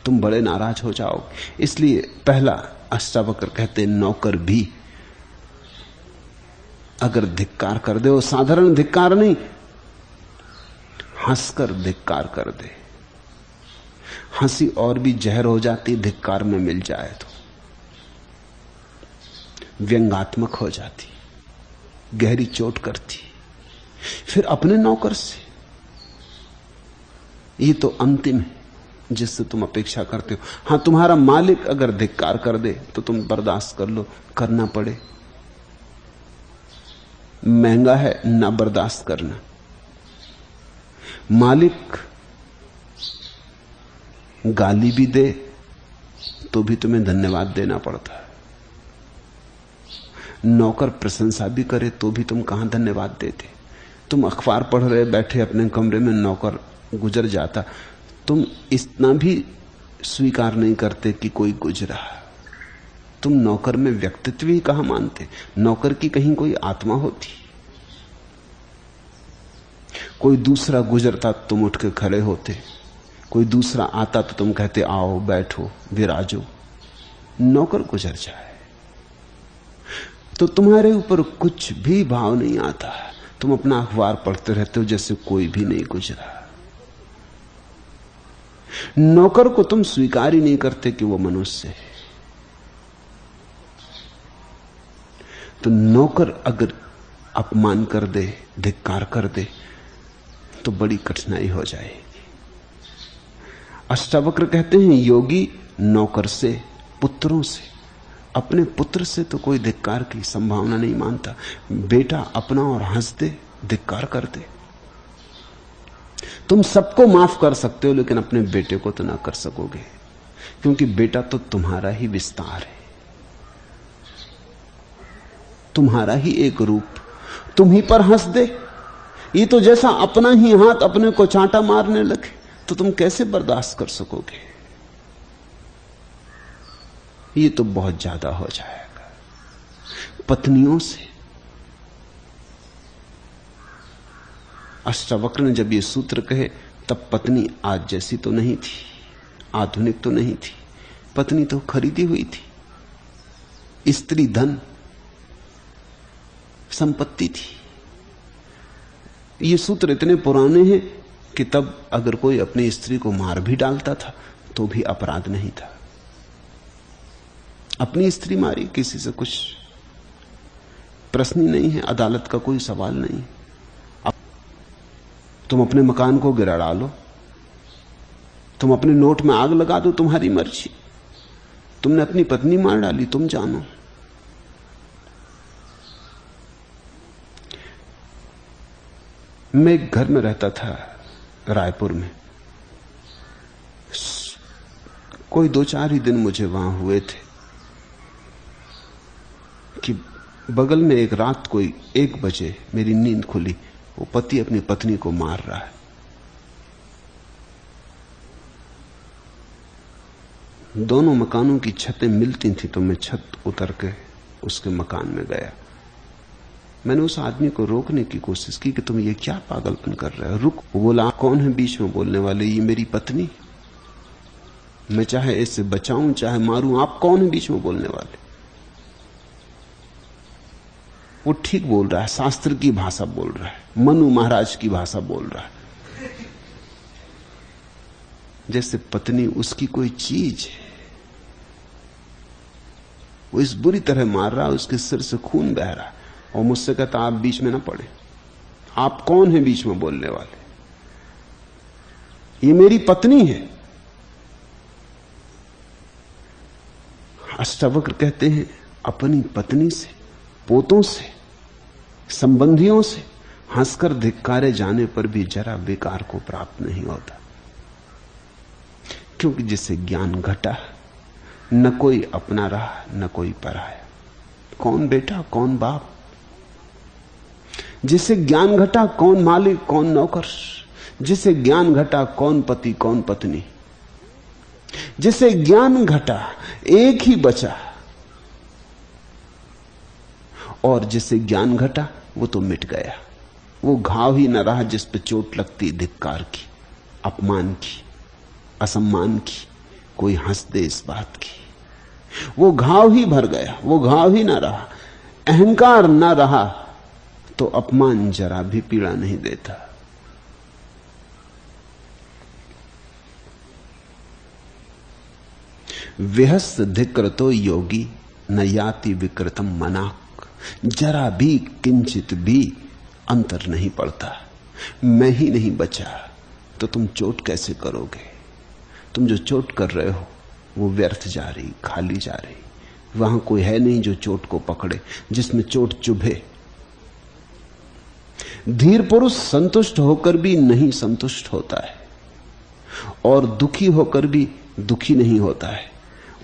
तुम बड़े नाराज हो जाओगे। इसलिए पहला अष्टावक्र कहते नौकर भी अगर धिक्कार कर दे, वो साधारण धिक्कार नहीं, हंसकर धिक्कार कर दे। हंसी और भी जहर हो जाती धिक्कार में मिल जाए तो, व्यंगात्मक हो जाती, गहरी चोट करती। फिर अपने नौकर से, ये तो अंतिम है जिससे तुम अपेक्षा करते हो। हां, तुम्हारा मालिक अगर धिक्कार कर दे तो तुम बर्दाश्त कर लो, करना पड़े, महंगा है ना बर्दाश्त करना। मालिक गाली भी दे तो भी तुम्हें धन्यवाद देना पड़ता है, नौकर प्रशंसा भी करे तो भी तुम कहां धन्यवाद देते। तुम अखबार पढ़ रहे बैठे अपने कमरे में, नौकर गुजर जाता, तुम इतना भी स्वीकार नहीं करते कि कोई गुजरा। तुम नौकर में व्यक्तित्व ही कहां मानते? नौकर की कहीं कोई आत्मा होती? कोई दूसरा गुजरता तो तुम उठ के खड़े होते, कोई दूसरा आता तो तुम कहते आओ बैठो विराजो। नौकर गुजर जाए तो तुम्हारे ऊपर कुछ भी भाव नहीं आता, तुम अपना अखबार पढ़ते रहते हो जैसे कोई भी नहीं गुजरा। नौकर को तुम स्वीकार ही नहीं करते कि वो मनुष्य है। तो नौकर अगर अपमान कर दे, धिक्कार कर दे तो बड़ी कठिनाई हो जाएगी। अष्टावक्र कहते हैं योगी नौकर से, पुत्रों से, अपने पुत्र से तो कोई धिक्कार की संभावना नहीं मानता। बेटा अपना और हंस दे, धिक्कार कर दे। तुम सबको माफ कर सकते हो लेकिन अपने बेटे को तो ना कर सकोगे, क्योंकि बेटा तो तुम्हारा ही विस्तार है, तुम्हारा ही एक रूप। तुम ही पर हंस दे, ये तो जैसा अपना ही हाथ अपने को चांटा मारने लगे, तो तुम कैसे बर्दाश्त कर सकोगे? ये तो बहुत ज्यादा हो जाएगा। पत्नियों से, अष्टावक्र ने जब ये सूत्र कहे तब पत्नी आज जैसी तो नहीं थी, आधुनिक तो नहीं थी, पत्नी तो खरीदी हुई थी, स्त्री धन संपत्ति थी। ये सूत्र इतने पुराने हैं कि तब अगर कोई अपनी स्त्री को मार भी डालता था तो भी अपराध नहीं था। अपनी स्त्री मारी, किसी से कुछ प्रश्न ही नहीं है, अदालत का कोई सवाल नहीं। अब तुम अपने मकान को गिरा डालो, तुम अपने नोट में आग लगा दो, तुम्हारी मर्जी। तुमने अपनी पत्नी मार डाली, तुम जानो। मैं एक घर में रहता था रायपुर में। कोई 2-4 ही दिन मुझे वहां हुए थे कि बगल में एक रात कोई 1 बजे मेरी नींद खुली, वो पति अपनी पत्नी को मार रहा है। दोनों मकानों की छतें मिलती थी तो मैं छत उतर के उसके मकान में गया। मैंने उस आदमी को रोकने की कोशिश की कि तुम ये क्या पागलपन कर रहे हो, रुक। वो बोला, कौन है बीच में बोलने वाले? ये मेरी पत्नी, मैं चाहे इससे बचाऊं चाहे मारूं, आप कौन है बीच में बोलने वाले? वो ठीक बोल रहा है, शास्त्र की भाषा बोल रहा है, मनु महाराज की भाषा बोल रहा है, जैसे पत्नी उसकी कोई चीज है। वो इस बुरी तरह मार रहा है, उसके सिर से खून बह रहा है, और मुझसे कहता आप बीच में ना पड़े। आप कौन है बीच में बोलने वाले? ये मेरी पत्नी है। अष्टावक्र कहते हैं अपनी पत्नी से, पोतों से, संबंधियों से हंसकर धिक्कारे जाने पर भी जरा बेकार को प्राप्त नहीं होता, क्योंकि जिसे ज्ञान घटा न कोई अपना रहा न कोई पराया। कौन बेटा कौन बाप? जिसे ज्ञान घटा कौन मालिक कौन नौकर? जिसे ज्ञान घटा कौन पति कौन पत्नी? जिसे ज्ञान घटा एक ही बचा, और जिसे ज्ञान घटा वो तो मिट गया। वो घाव ही न रहा जिस पे चोट लगती धिक्कार की, अपमान की, असम्मान की, कोई हंस दे इस बात की। वो घाव ही भर गया, वो घाव ही ना रहा। अहंकार ना रहा तो अपमान जरा भी पीड़ा नहीं देता। विहस्त धिक्रतो योगी न याति विकृतम मनाक। जरा भी किंचित भी अंतर नहीं पड़ता। मैं ही नहीं बचा तो तुम चोट कैसे करोगे? तुम जो चोट कर रहे हो वो व्यर्थ जा रही, खाली जा रही। वहां कोई है नहीं जो चोट को पकड़े, जिसमें चोट चुभे। धीर पुरुष संतुष्ट होकर भी नहीं संतुष्ट होता है, और दुखी होकर भी दुखी नहीं होता है।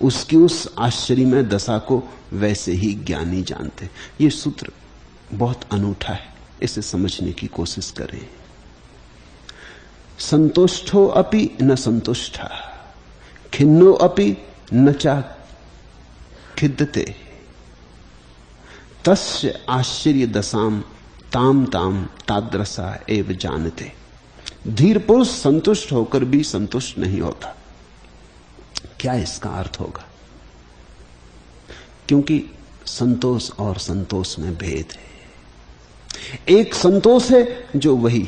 उसकी उस आश्चर्यमय दशा को वैसे ही ज्ञानी जानते। ये सूत्र बहुत अनूठा है, इसे समझने की कोशिश करें। संतुष्टो अपि न संतुष्टा, खिन्नो अपि न चा खिद्यते, तस्य आश्चर्य दशाम ताम ताम तादृशा एव जानते। धीर पुरुष संतुष्ट होकर भी संतुष्ट नहीं होता। क्या इसका अर्थ होगा? क्योंकि संतोष और संतोष में भेद है। एक संतोष है जो वही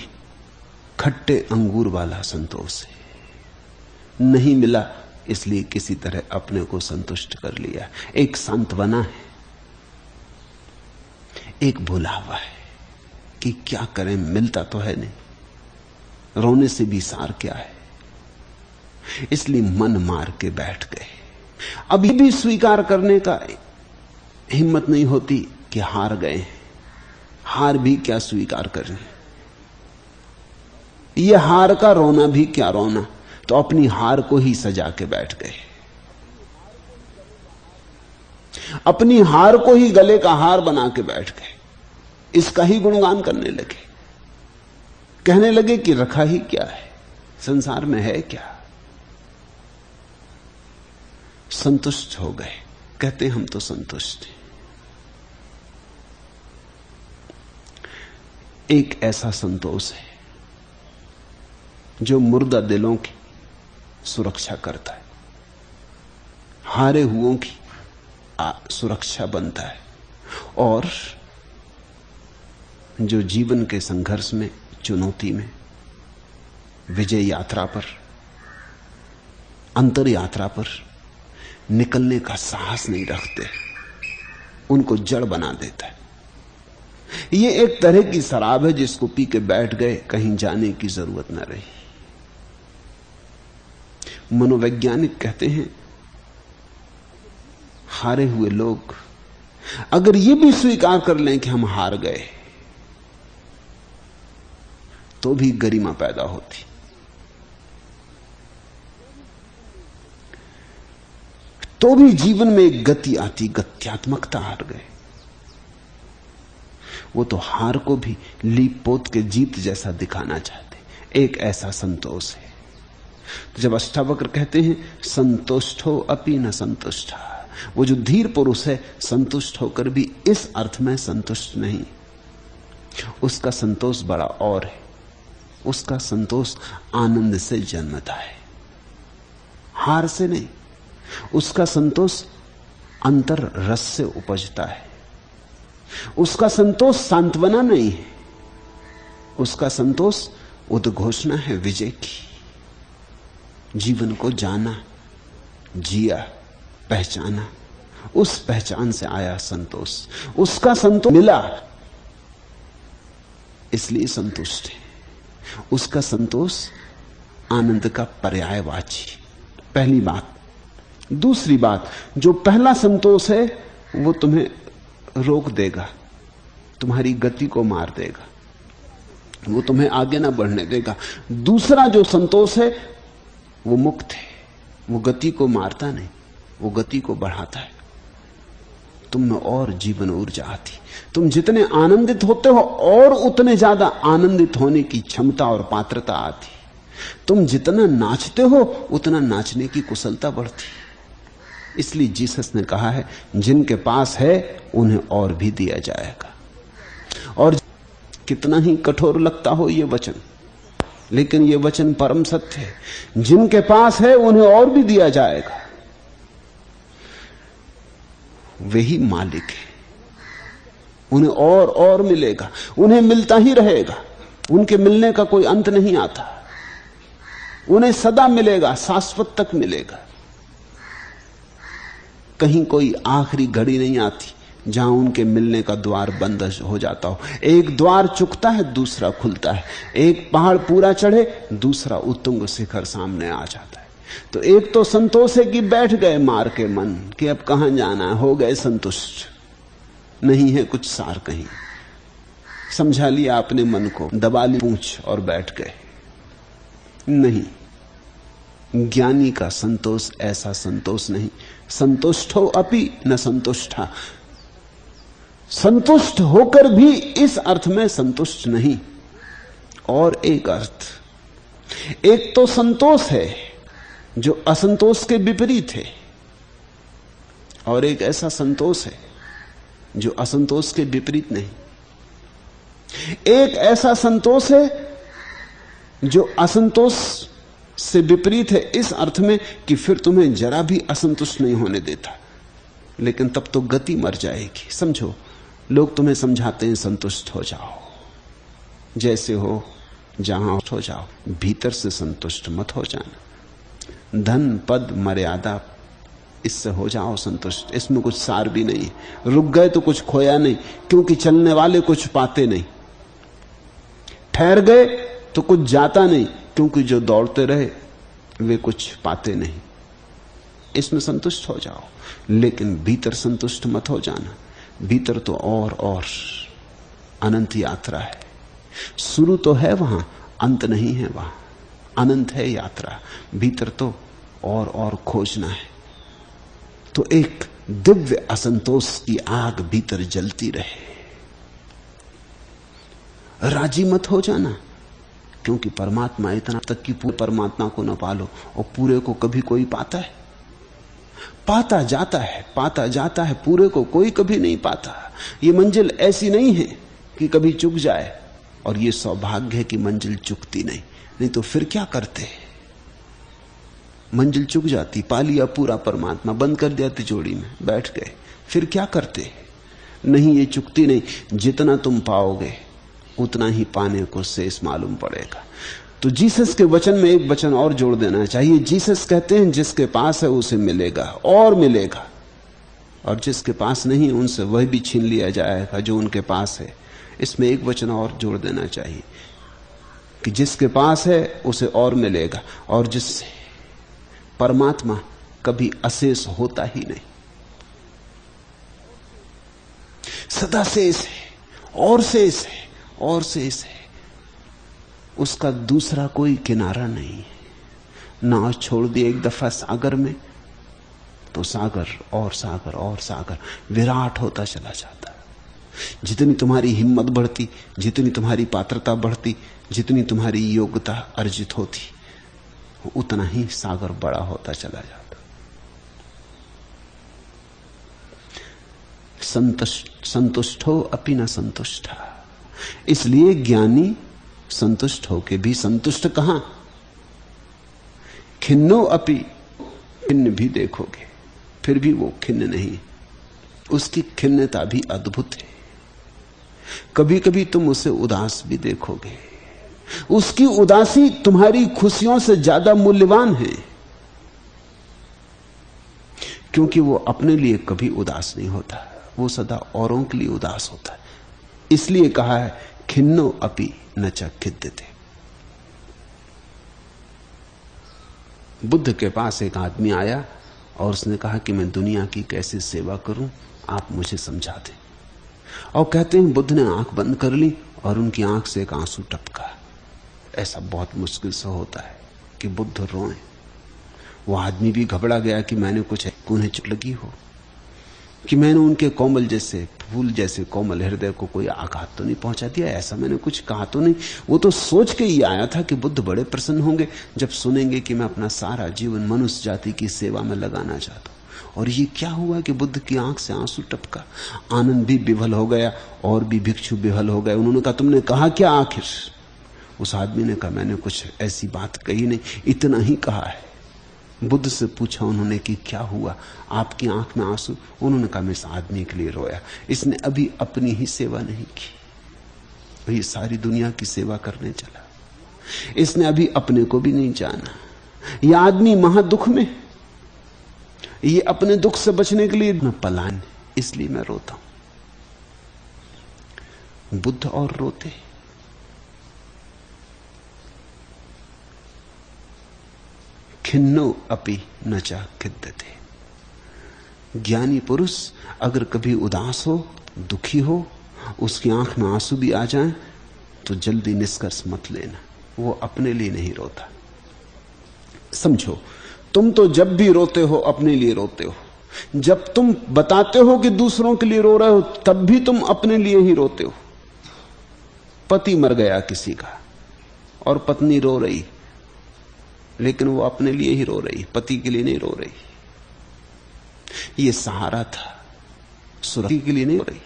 खट्टे अंगूर वाला संतोष है, नहीं मिला इसलिए किसी तरह अपने को संतुष्ट कर लिया। एक सांत्वना है, एक भुलावा है कि क्या करें, मिलता तो है नहीं, रोने से भी सार क्या है, इसलिए मन मार के बैठ गए। अभी भी स्वीकार करने का हिम्मत नहीं होती कि हार गए। हार भी क्या स्वीकार करें, यह हार का रोना भी क्या रोना, तो अपनी हार को ही सजा के बैठ गए। अपनी हार को ही गले का हार बना के बैठ गए। इसका ही गुणगान करने लगे, कहने लगे कि रखा ही क्या है, संसार में है क्या। संतुष्ट हो गए, कहते हम तो संतुष्ट हैं। एक ऐसा संतोष है जो मुर्दा दिलों की सुरक्षा करता है, हारे हुओं की सुरक्षा बनता है, और जो जीवन के संघर्ष में, चुनौती में, विजय यात्रा पर, अंतर यात्रा पर निकलने का साहस नहीं रखते, उनको जड़ बना देता है। ये एक तरह की शराब है जिसको पी के बैठ गए, कहीं जाने की जरूरत न रही। मनोवैज्ञानिक कहते हैं हारे हुए लोग अगर ये भी स्वीकार कर लें कि हम हार गए, तो भी गरिमा पैदा होती। तो भी जीवन में एक गति आती, गत्यात्मकता। हार गए वो तो हार को भी लीप पोत के जीत जैसा दिखाना चाहते। एक ऐसा संतोष है। तो जब अष्टावक्र कहते हैं संतुष्टो अपि न संतुष्टा, वो जो धीर पुरुष है संतुष्ट होकर भी इस अर्थ में संतुष्ट नहीं, उसका संतोष बड़ा और है। उसका संतोष आनंद से जन्मता है, हार से नहीं। उसका संतोष अंतर रस से उपजता है। उसका संतोष सांत्वना नहीं है, उसका संतोष उद्घोषणा है विजय की। जीवन को जाना, जिया, पहचाना, उस पहचान से आया संतोष। उसका संतोष मिला इसलिए संतुष्ट है। उसका संतोष आनंद का पर्यायवाची। पहली बात। दूसरी बात, जो पहला संतोष है वो तुम्हें रोक देगा, तुम्हारी गति को मार देगा, वो तुम्हें आगे ना बढ़ने देगा। दूसरा जो संतोष है वो मुक्त है, वो गति को मारता नहीं, वो गति को बढ़ाता है। तुम में और जीवन ऊर्जा आती। तुम जितने आनंदित होते हो और उतने ज्यादा आनंदित होने की क्षमता और पात्रता आती। तुम जितना नाचते हो उतना नाचने की कुशलता बढ़ती। इसलिए जीसस ने कहा है, जिनके पास है उन्हें और भी दिया जाएगा। और कितना ही कठोर लगता हो ये वचन, लेकिन ये वचन परम सत्य है। जिनके पास है उन्हें और भी दिया जाएगा। वे ही मालिक है, उन्हें और मिलेगा, उन्हें मिलता ही रहेगा। उनके मिलने का कोई अंत नहीं आता, उन्हें सदा मिलेगा, शाश्वत तक मिलेगा। कहीं कोई आखिरी घड़ी नहीं आती जहां उनके मिलने का द्वार बंद हो जाता हो। एक द्वार चुकता है, दूसरा खुलता है। एक पहाड़ पूरा चढ़े, दूसरा उत्तुंग शिखर सामने आ जाता है। तो एक तो संतोष है कि बैठ गए मार के मन कि अब कहां जाना है, हो गए संतुष्ट, नहीं है कुछ सार कहीं, समझा लिया अपने मन को, दबा ली पूंछ और बैठ गए। नहीं, ज्ञानी का संतोष ऐसा संतोष नहीं। संतुष्टो अपि न संतुष्टा, संतुष्ट होकर भी इस अर्थ में संतुष्ट नहीं। और एक अर्थ, एक तो संतोष है जो असंतोष के विपरीत है, और एक ऐसा संतोष है जो असंतोष के विपरीत नहीं। एक ऐसा संतोष है जो असंतोष से विपरीत है इस अर्थ में कि फिर तुम्हें जरा भी असंतुष्ट नहीं होने देता, लेकिन तब तो गति मर जाएगी। समझो, लोग तुम्हें समझाते हैं संतुष्ट हो जाओ, जैसे हो जहां हो जाओ, भीतर से संतुष्ट मत हो जाना। धन पद मर्यादा, इससे हो जाओ संतुष्ट, इसमें कुछ सार भी नहीं। रुक गए तो कुछ खोया नहीं, क्योंकि चलने वाले कुछ पाते नहीं। ठहर गए तो कुछ जाता नहीं, क्योंकि जो दौड़ते रहे वे कुछ पाते नहीं। इसमें संतुष्ट हो जाओ, लेकिन भीतर संतुष्ट मत हो जाना। भीतर तो और अनंत यात्रा है। शुरू तो है वहां, अंत नहीं है वहां, अनंत है यात्रा। भीतर तो और खोजना है। तो एक दिव्य असंतोष की आग भीतर जलती रहे। राजी मत हो जाना, क्योंकि परमात्मा इतना तक कि पूरे परमात्मा को न पालो, और पूरे को कभी कोई पाता है? पाता जाता है, पूरे को कोई कभी नहीं पाता। ये मंजिल ऐसी नहीं है कि कभी चुक जाए, और ये सौभाग्य है कि मंजिल चुकती नहीं तो फिर क्या करते? मंजिल चुक जाती, पा लिया पूरा परमात्मा, बंद कर दिया तिजोरी में, बैठ गए, फिर क्या करते? नहीं, ये चुकती नहीं। जितना तुम पाओगे उतना ही पाने को शेष मालूम पड़ेगा। तो जीसस के वचन में एक वचन और जोड़ देना चाहिए। जीसस कहते हैं जिसके पास है उसे मिलेगा और मिलेगा, और जिसके पास नहीं उनसे वह भी छीन लिया जाएगा जो उनके पास है। इसमें एक वचन और जोड़ देना चाहिए कि जिसके पास है उसे और मिलेगा, और जिससे परमात्मा कभी अशेष होता ही नहीं, सदा शेष है और शेष है और शेष है। उसका दूसरा कोई किनारा नहीं है। नाव छोड़ दी एक दफा सागर में तो सागर और सागर और सागर विराट होता चला जाता। जितनी तुम्हारी हिम्मत बढ़ती, जितनी तुम्हारी पात्रता बढ़ती, जितनी तुम्हारी योग्यता अर्जित होती, उतना ही सागर बड़ा होता चला जाता। संतुष्टो अपि न संतुष्टा। इसलिए ज्ञानी संतुष्ट होके भी संतुष्ट कहां? खिन्नो अपि, खिन्न भी देखोगे फिर भी वो खिन्न नहीं, उसकी खिन्नता भी अद्भुत है। कभी कभी तुम उसे उदास भी देखोगे, उसकी उदासी तुम्हारी खुशियों से ज्यादा मूल्यवान है, क्योंकि वो अपने लिए कभी उदास नहीं होता, वो सदा औरों के लिए उदास होता है। इसलिए कहा है खिन्नो अपि न च खिद्यते। बुद्ध के पास एक आदमी आया और उसने कहा कि मैं दुनिया की कैसे सेवा करूं, आप मुझे समझा दें। और कहते हैं बुद्ध ने आंख बंद कर ली और उनकी आंख से एक आंसू टपका। ऐसा बहुत मुश्किल से होता है कि बुद्ध रोएं। वो आदमी भी घबरा गया कि मैंने कुछ उन्हें चुप लगी हो, कि मैंने उनके कोमल जैसे फूल जैसे कोमल हृदय को कोई आघात तो नहीं पहुंचा दिया, ऐसा मैंने कुछ कहा तो नहीं। वो तो सोच के ही आया था कि बुद्ध बड़े प्रसन्न होंगे जब सुनेंगे कि मैं अपना सारा जीवन मनुष्य जाति की सेवा में लगाना चाहता हूं। और ये क्या हुआ कि बुद्ध की आंख से आंसू टपका। आनंद भी विफल हो गया और भी भिक्षु विफल हो गए। उन्होंने कहा तुमने कहा क्या आखिर? उस आदमी ने कहा मैंने कुछ ऐसी बात कही नहीं, इतना ही कहा है। बुद्ध से पूछा उन्होंने कि क्या हुआ, आपकी आंख में आंसू? उन्होंने कहा मैं इस आदमी के लिए रोया, इसने अभी अपनी ही सेवा नहीं की, ये सारी दुनिया की सेवा करने चला, इसने अभी अपने को भी नहीं जाना। यह आदमी महा दुख में, ये अपने दुख से बचने के लिए मैं पलायन, इसलिए मैं रोता हूं। बुद्ध और रोते। खिन्नो अपि न च खिद्यते। ज्ञानी पुरुष अगर कभी उदास हो, दुखी हो, उसकी आंख में आंसू भी आ जाएं, तो जल्दी निष्कर्ष मत लेना, वो अपने लिए नहीं रोता। समझो, तुम तो जब भी रोते हो अपने लिए रोते हो। जब तुम बताते हो कि दूसरों के लिए रो रहे हो, तब भी तुम अपने लिए ही रोते हो। पति मर गया किसी का और पत्नी रो रही, लेकिन वो अपने लिए ही रो रही, पति के लिए नहीं रो रही। ये सहारा था, सुरक्षा के लिए नहीं रो रही।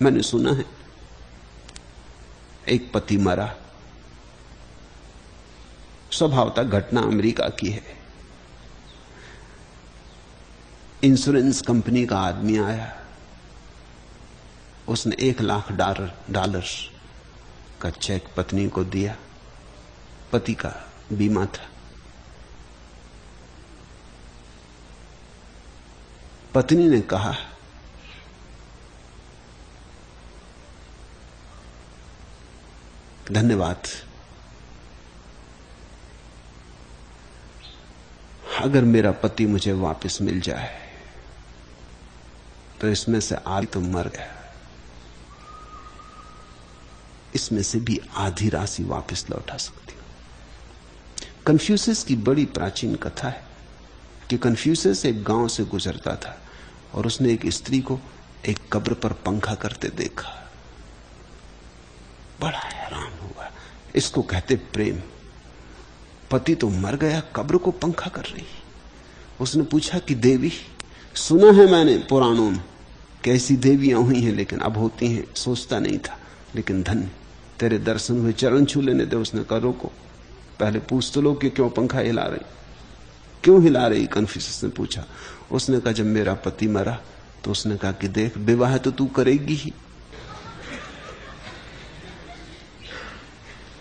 मैंने सुना है एक पति मरा, स्वभावतः घटना अमेरिका की है। इंश्योरेंस कंपनी का आदमी आया, उसने $1,00,000 का चेक पत्नी को दिया। पति का बीमा था। पत्नी ने कहा धन्यवाद, अगर मेरा पति मुझे वापस मिल जाए तो इसमें से आधी तो मर गया, इसमें से भी आधी राशि वापस लौटा सकती हूं। कन्फ्यूशियस की बड़ी प्राचीन कथा है कि कन्फ्यूशियस एक गांव से गुजरता था और उसने एक स्त्री को एक कब्र पर पंखा करते देखा। बड़ा हैरान हुआ, इसको कहते प्रेम। पति तो मर गया, कब्र को पंखा कर रही। उसने पूछा कि देवी, सुना है मैंने पुराणों में कैसी देवियां हुई हैं, लेकिन अब होती हैं, सोचता नहीं था, लेकिन धन्य तेरे दर्शन हुए, चरण छू लेने दे। उसने कहा रोको, पहले पूछ तो लो कि क्यों पंखा हिला रही, क्यों हिला रही? कन्फ्यूशियस ने पूछा। उसने कहा जब मेरा पति मरा तो उसने कहा कि देख, विवाह तो तू करेगी ही,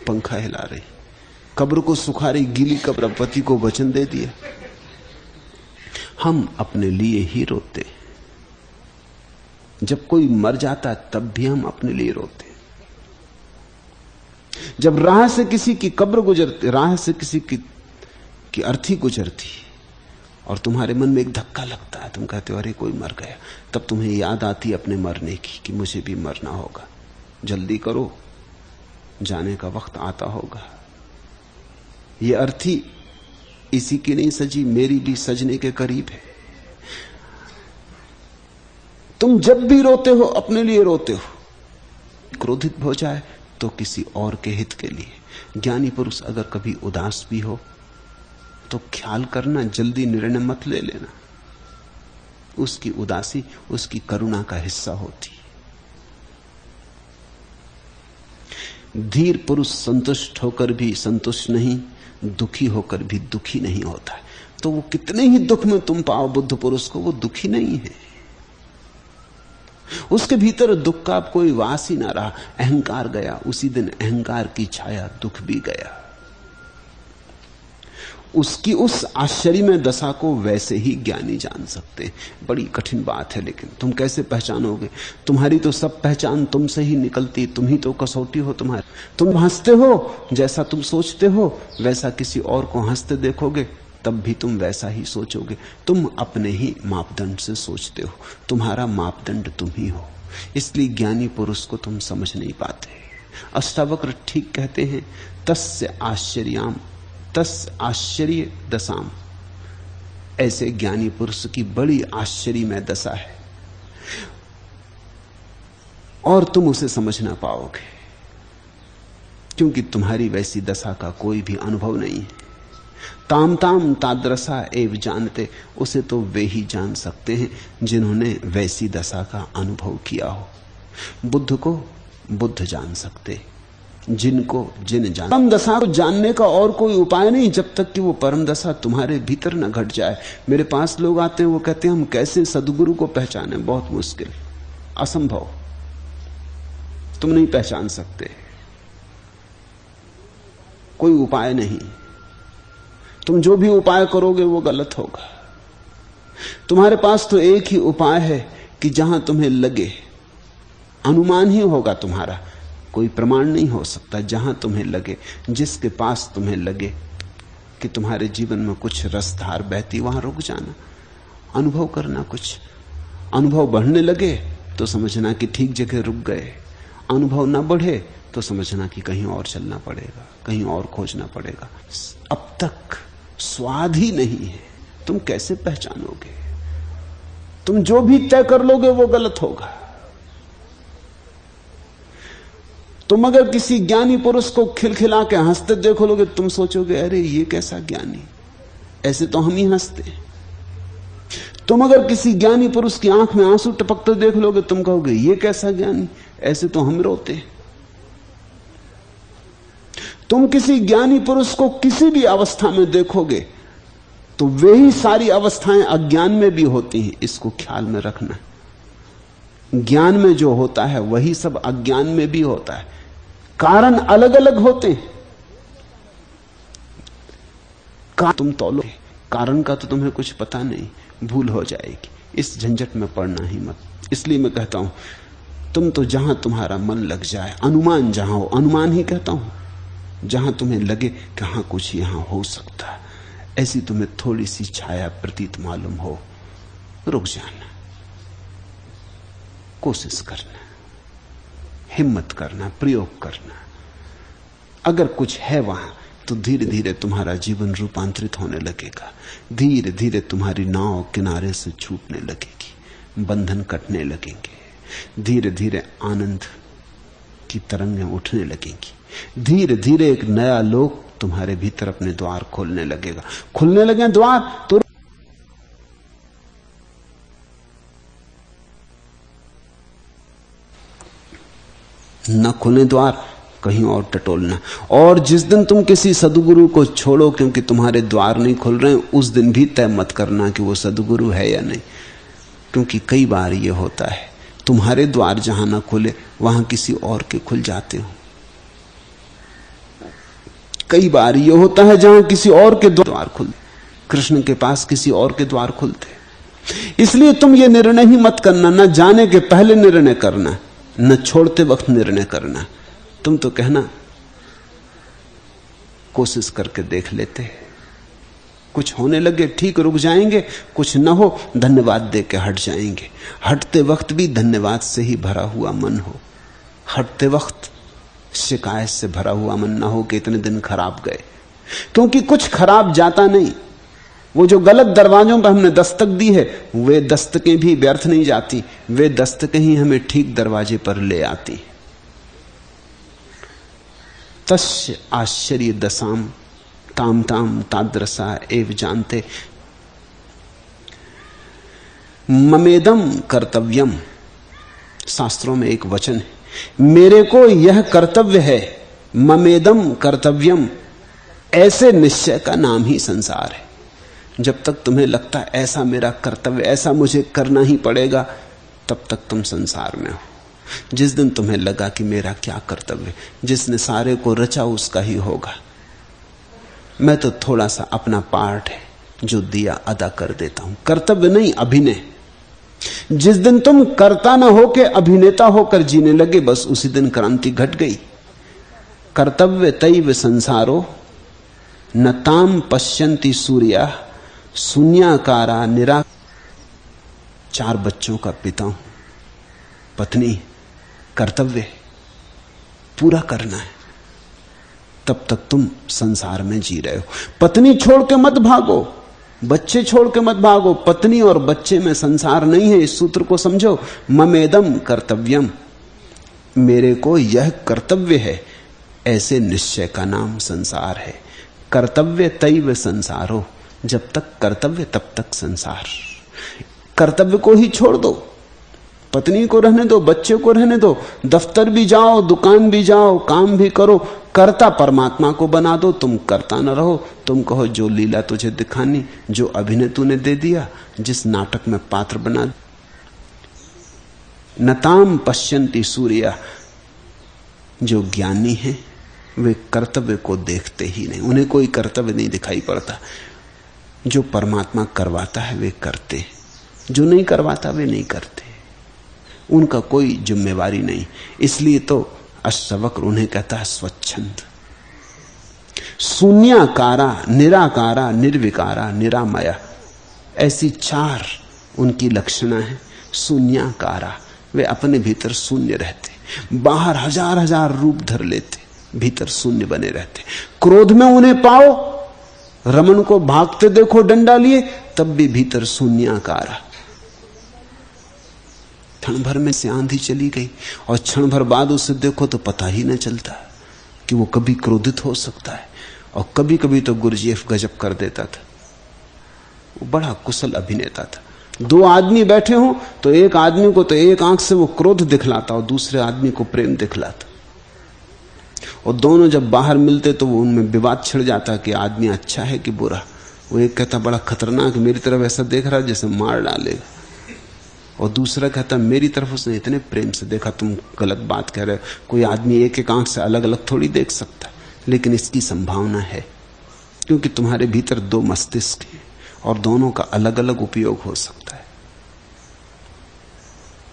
पंखा हिला रही, कब्र को सुखा रही, गीली कब्र। पति को वचन दे दिया। हम अपने लिए ही रोते, जब कोई मर जाता तब भी हम अपने लिए रोते। जब राह से किसी की कब्र गुजरती, राह से किसी की अर्थी गुजरती और तुम्हारे मन में एक धक्का लगता है, तुम कहते हो अरे कोई मर गया, तब तुम्हें याद आती अपने मरने की कि मुझे भी मरना होगा, जल्दी करो, जाने का वक्त आता होगा। ये अर्थी इसी की नहीं सजी, मेरी भी सजने के करीब है। तुम जब भी रोते हो अपने लिए रोते हो, क्रोधित हो जाए तो किसी और के हित के लिए। ज्ञानी पुरुष अगर कभी उदास भी हो तो ख्याल करना, जल्दी निर्णय मत ले लेना, उसकी उदासी उसकी करुणा का हिस्सा होती। धीर पुरुष संतुष्ट होकर भी संतुष्ट नहीं, दुखी होकर भी दुखी नहीं होता है। तो वो कितने ही दुख में तुम पाओ बुद्ध पुरुष को, वो दुखी नहीं है। उसके भीतर दुख का अब कोई वास ही ना रहा। अहंकार गया, उसी दिन अहंकार की छाया दुख भी गया। उसकी उस आश्चर्य में दशा को वैसे ही ज्ञानी जान सकते हैं। बड़ी कठिन बात है, लेकिन तुम कैसे पहचानोगे? तुम्हारी तो सब पहचान तुमसे ही निकलती, तुम ही तो कसौटी हो तुम्हारी। तुम हंसते हो, जैसा तुम सोचते हो वैसा किसी और को हंसते देखोगे, तब भी तुम वैसा ही सोचोगे। तुम अपने ही मापदंड से सोचते हो, तुम्हारा मापदंड तुम ही हो। इसलिए ज्ञानी पुरुष को तुम समझ नहीं पाते। अष्टावक्र ठीक कहते हैं, तस्य आश्चर्याम तस् आश्चर्य दशाम। ऐसे ज्ञानी पुरुष की बड़ी आश्चर्य में दशा है और तुम उसे समझ ना पाओगे, क्योंकि तुम्हारी वैसी दशा का कोई भी अनुभव नहीं है। ताम ताम तादरसा एव जानते, उसे तो वे ही जान सकते हैं जिन्होंने वैसी दशा का अनुभव किया हो। बुद्ध को बुद्ध जान सकते, जिनको जिन जान। परम दशा को जानने का और कोई उपाय नहीं जब तक कि वो परम दशा तुम्हारे भीतर न घट जाए। मेरे पास लोग आते हैं, वो कहते हैं हम कैसे सद्गुरु को पहचाने। बहुत मुश्किल, असंभव, तुम नहीं पहचान सकते, कोई उपाय नहीं। तुम जो भी उपाय करोगे वो गलत होगा। तुम्हारे पास तो एक ही उपाय है कि जहां तुम्हें लगे, अनुमान ही होगा तुम्हारा, कोई प्रमाण नहीं हो सकता। जहां तुम्हें लगे, जिसके पास तुम्हें लगे कि तुम्हारे जीवन में कुछ रसधार बहती, वहां रुक जाना, अनुभव करना। कुछ अनुभव बढ़ने लगे तो समझना कि ठीक जगह रुक गए, अनुभव ना बढ़े तो समझना कि कहीं और चलना पड़ेगा, कहीं और खोजना पड़ेगा। अब तक स्वाद ही नहीं है, तुम कैसे पहचानोगे? तुम जो भी तय कर लोगे वो गलत होगा। तुम अगर किसी ज्ञानी पुरुष को खिलखिला के हंसते देखो लोगे, तुम सोचोगे अरे ये कैसा ज्ञानी, ऐसे तो हम ही हंसते। तुम अगर किसी ज्ञानी पुरुष की आंख में आंसू टपकते देख लोगे, तुम कहोगे ये कैसा ज्ञानी, ऐसे तो हम रोते। तुम किसी ज्ञानी पुरुष को किसी भी अवस्था में देखोगे तो वे ही सारी अवस्थाएं अज्ञान में भी होती हैं, इसको ख्याल में रखना। ज्ञान में जो होता है वही सब अज्ञान में भी होता है। कारण अलग अलग होते हैं, तुम तौलो, कारण का तो तुम्हें कुछ पता नहीं, भूल हो जाएगी। इस झंझट में पड़ना ही मत। इसलिए मैं कहता हूं, तुम तो जहां तुम्हारा मन लग जाए, अनुमान जहां हो, अनुमान ही कहता हूं, जहां तुम्हें लगे कि हां कुछ यहां हो सकता है, ऐसी तुम्हें थोड़ी सी छाया प्रतीत मालूम हो, रुक जाना, कोशिश करना, हिम्मत करना, प्रयोग करना। अगर कुछ है वहां तो धीरे धीरे तुम्हारा जीवन रूपांतरित होने लगेगा। धीरे धीरे तुम्हारी नाव किनारे से छूटने लगेगी, बंधन कटने लगेंगे। धीरे धीरे आनंद की तरंगें उठने लगेंगी। धीरे धीरे एक नया लोक तुम्हारे भीतर अपने द्वार खोलने लगेगा। खुलने लगे द्वार तो न खुले द्वार, कहीं और टटोलना। और जिस दिन तुम किसी सद्गुरु को छोड़ो क्योंकि तुम्हारे द्वार नहीं खुल रहे, उस दिन भी तय मत करना कि वो सद्गुरु है या नहीं, क्योंकि कई बार ये होता है तुम्हारे द्वार जहां ना खुले वहां किसी और के खुल जाते हो। कई बार ये होता है जहां किसी और के द्वार खुलते, कृष्ण के पास किसी और के द्वार खुलते। इसलिए तुम ये निर्णय ही मत करना, न जाने के पहले निर्णय करना, न छोड़ते वक्त निर्णय करना। तुम तो कहना कोशिश करके देख लेते, कुछ होने लगे ठीक रुक जाएंगे, कुछ न हो धन्यवाद दे के हट जाएंगे। हटते वक्त भी धन्यवाद से ही भरा हुआ मन हो, हटते वक्त शिकायत से भरा हुआ मन ना हो कि इतने दिन खराब गए, क्योंकि कुछ खराब जाता नहीं। वो जो गलत दरवाजों पर हमने दस्तक दी है, वे दस्तकें भी व्यर्थ नहीं जाती, वे दस्तकें ही हमें ठीक दरवाजे पर ले आती। तस्य आश्चर्य दशाम ताम ताम तादरसा एव जानते। ममेदम कर्तव्यम, शास्त्रों में एक वचन है, मेरे को यह कर्तव्य है, ममेदम कर्तव्यम, ऐसे निश्चय का नाम ही संसार है। जब तक तुम्हें लगता है ऐसा मेरा कर्तव्य, ऐसा मुझे करना ही पड़ेगा, तब तक तुम संसार में हो। जिस दिन तुम्हें लगा कि मेरा क्या कर्तव्य, जिसने सारे को रचा उसका ही होगा, मैं तो थोड़ा सा अपना पार्ट है जो दिया अदा कर देता हूं, कर्तव्य नहीं अभिनय। जिस दिन तुम कर्ता न होके अभिनेता होकर जीने लगे, बस उसी दिन क्रांति घट गई। कर्तव्य तैव संसारो न ताम पश्यन्ति सूर्या शून्याकारा निरा। 4 बच्चों का पिता हूं, पत्नी, कर्तव्य पूरा करना है, तब तक तुम संसार में जी रहे हो। पत्नी छोड़ के मत भागो, बच्चे छोड़ के मत भागो, पत्नी और बच्चे में संसार नहीं है। इस सूत्र को समझो, ममेदम कर्तव्यम, मेरे को यह कर्तव्य है, ऐसे निश्चय का नाम संसार है। कर्तव्य तैव संसारो, जब तक कर्तव्य तब तक संसार। कर्तव्य को ही छोड़ दो, पत्नी को रहने दो, बच्चे को रहने दो, दफ्तर भी जाओ, दुकान भी जाओ, काम भी करो, कर्ता परमात्मा को बना दो। तुम कर्ता न रहो। तुम कहो जो लीला तुझे दिखानी, जो अभिनय तूने दे दिया, जिस नाटक में पात्र बना। नताम पश्यन्ति सूर्या, जो ज्ञानी है वे कर्तव्य को देखते ही नहीं, उन्हें कोई कर्तव्य नहीं दिखाई पड़ता। जो परमात्मा करवाता है वे करते, जो नहीं करवाता वे नहीं करते, उनका कोई जिम्मेवारी नहीं। इसलिए तो अष्टवक्र उन्हें कहता है स्वच्छंद। शून्याकारा, निराकारा, निर्विकारा, निरामया, ऐसी 4 उनकी लक्षणा है। शून्याकारा, वे अपने भीतर शून्य रहते, बाहर हजार हजार रूप धर लेते, भीतर शून्य बने रहते। क्रोध में उन्हें पाओ, रमन को भागते देखो डंडा लिए, तब भी भीतर शून्याकारा। क्षण भर में से आंधी चली गई और क्षण भर बाद उसे देखो तो पता ही न चलता कि वो कभी क्रोधित हो सकता है, और कभी कभी तो गुरजेफ गजब कर देता था। वो बड़ा कुशल अभिनेता था। 2 आदमी बैठे हो तो एक आदमी को तो एक आंख से वो क्रोध दिखलाता और दूसरे आदमी को प्रेम दिखलाता, और दोनों जब बाहर मिलते तो वो उनमें विवाद छिड़ जाता कि आदमी अच्छा है कि बुरा। वो एक कहता बड़ा खतरनाक, मेरी तरफ ऐसा देख रहा जैसे मार डालेगा, और दूसरा कहता मेरी तरफ उसने इतने प्रेम से देखा, तुम गलत बात कह रहे हो। कोई आदमी एक एक आंख से अलग अलग थोड़ी देख सकता, लेकिन इसकी संभावना है, क्योंकि तुम्हारे भीतर 2 मस्तिष्क हैं और दोनों का अलग अलग उपयोग हो सकता है।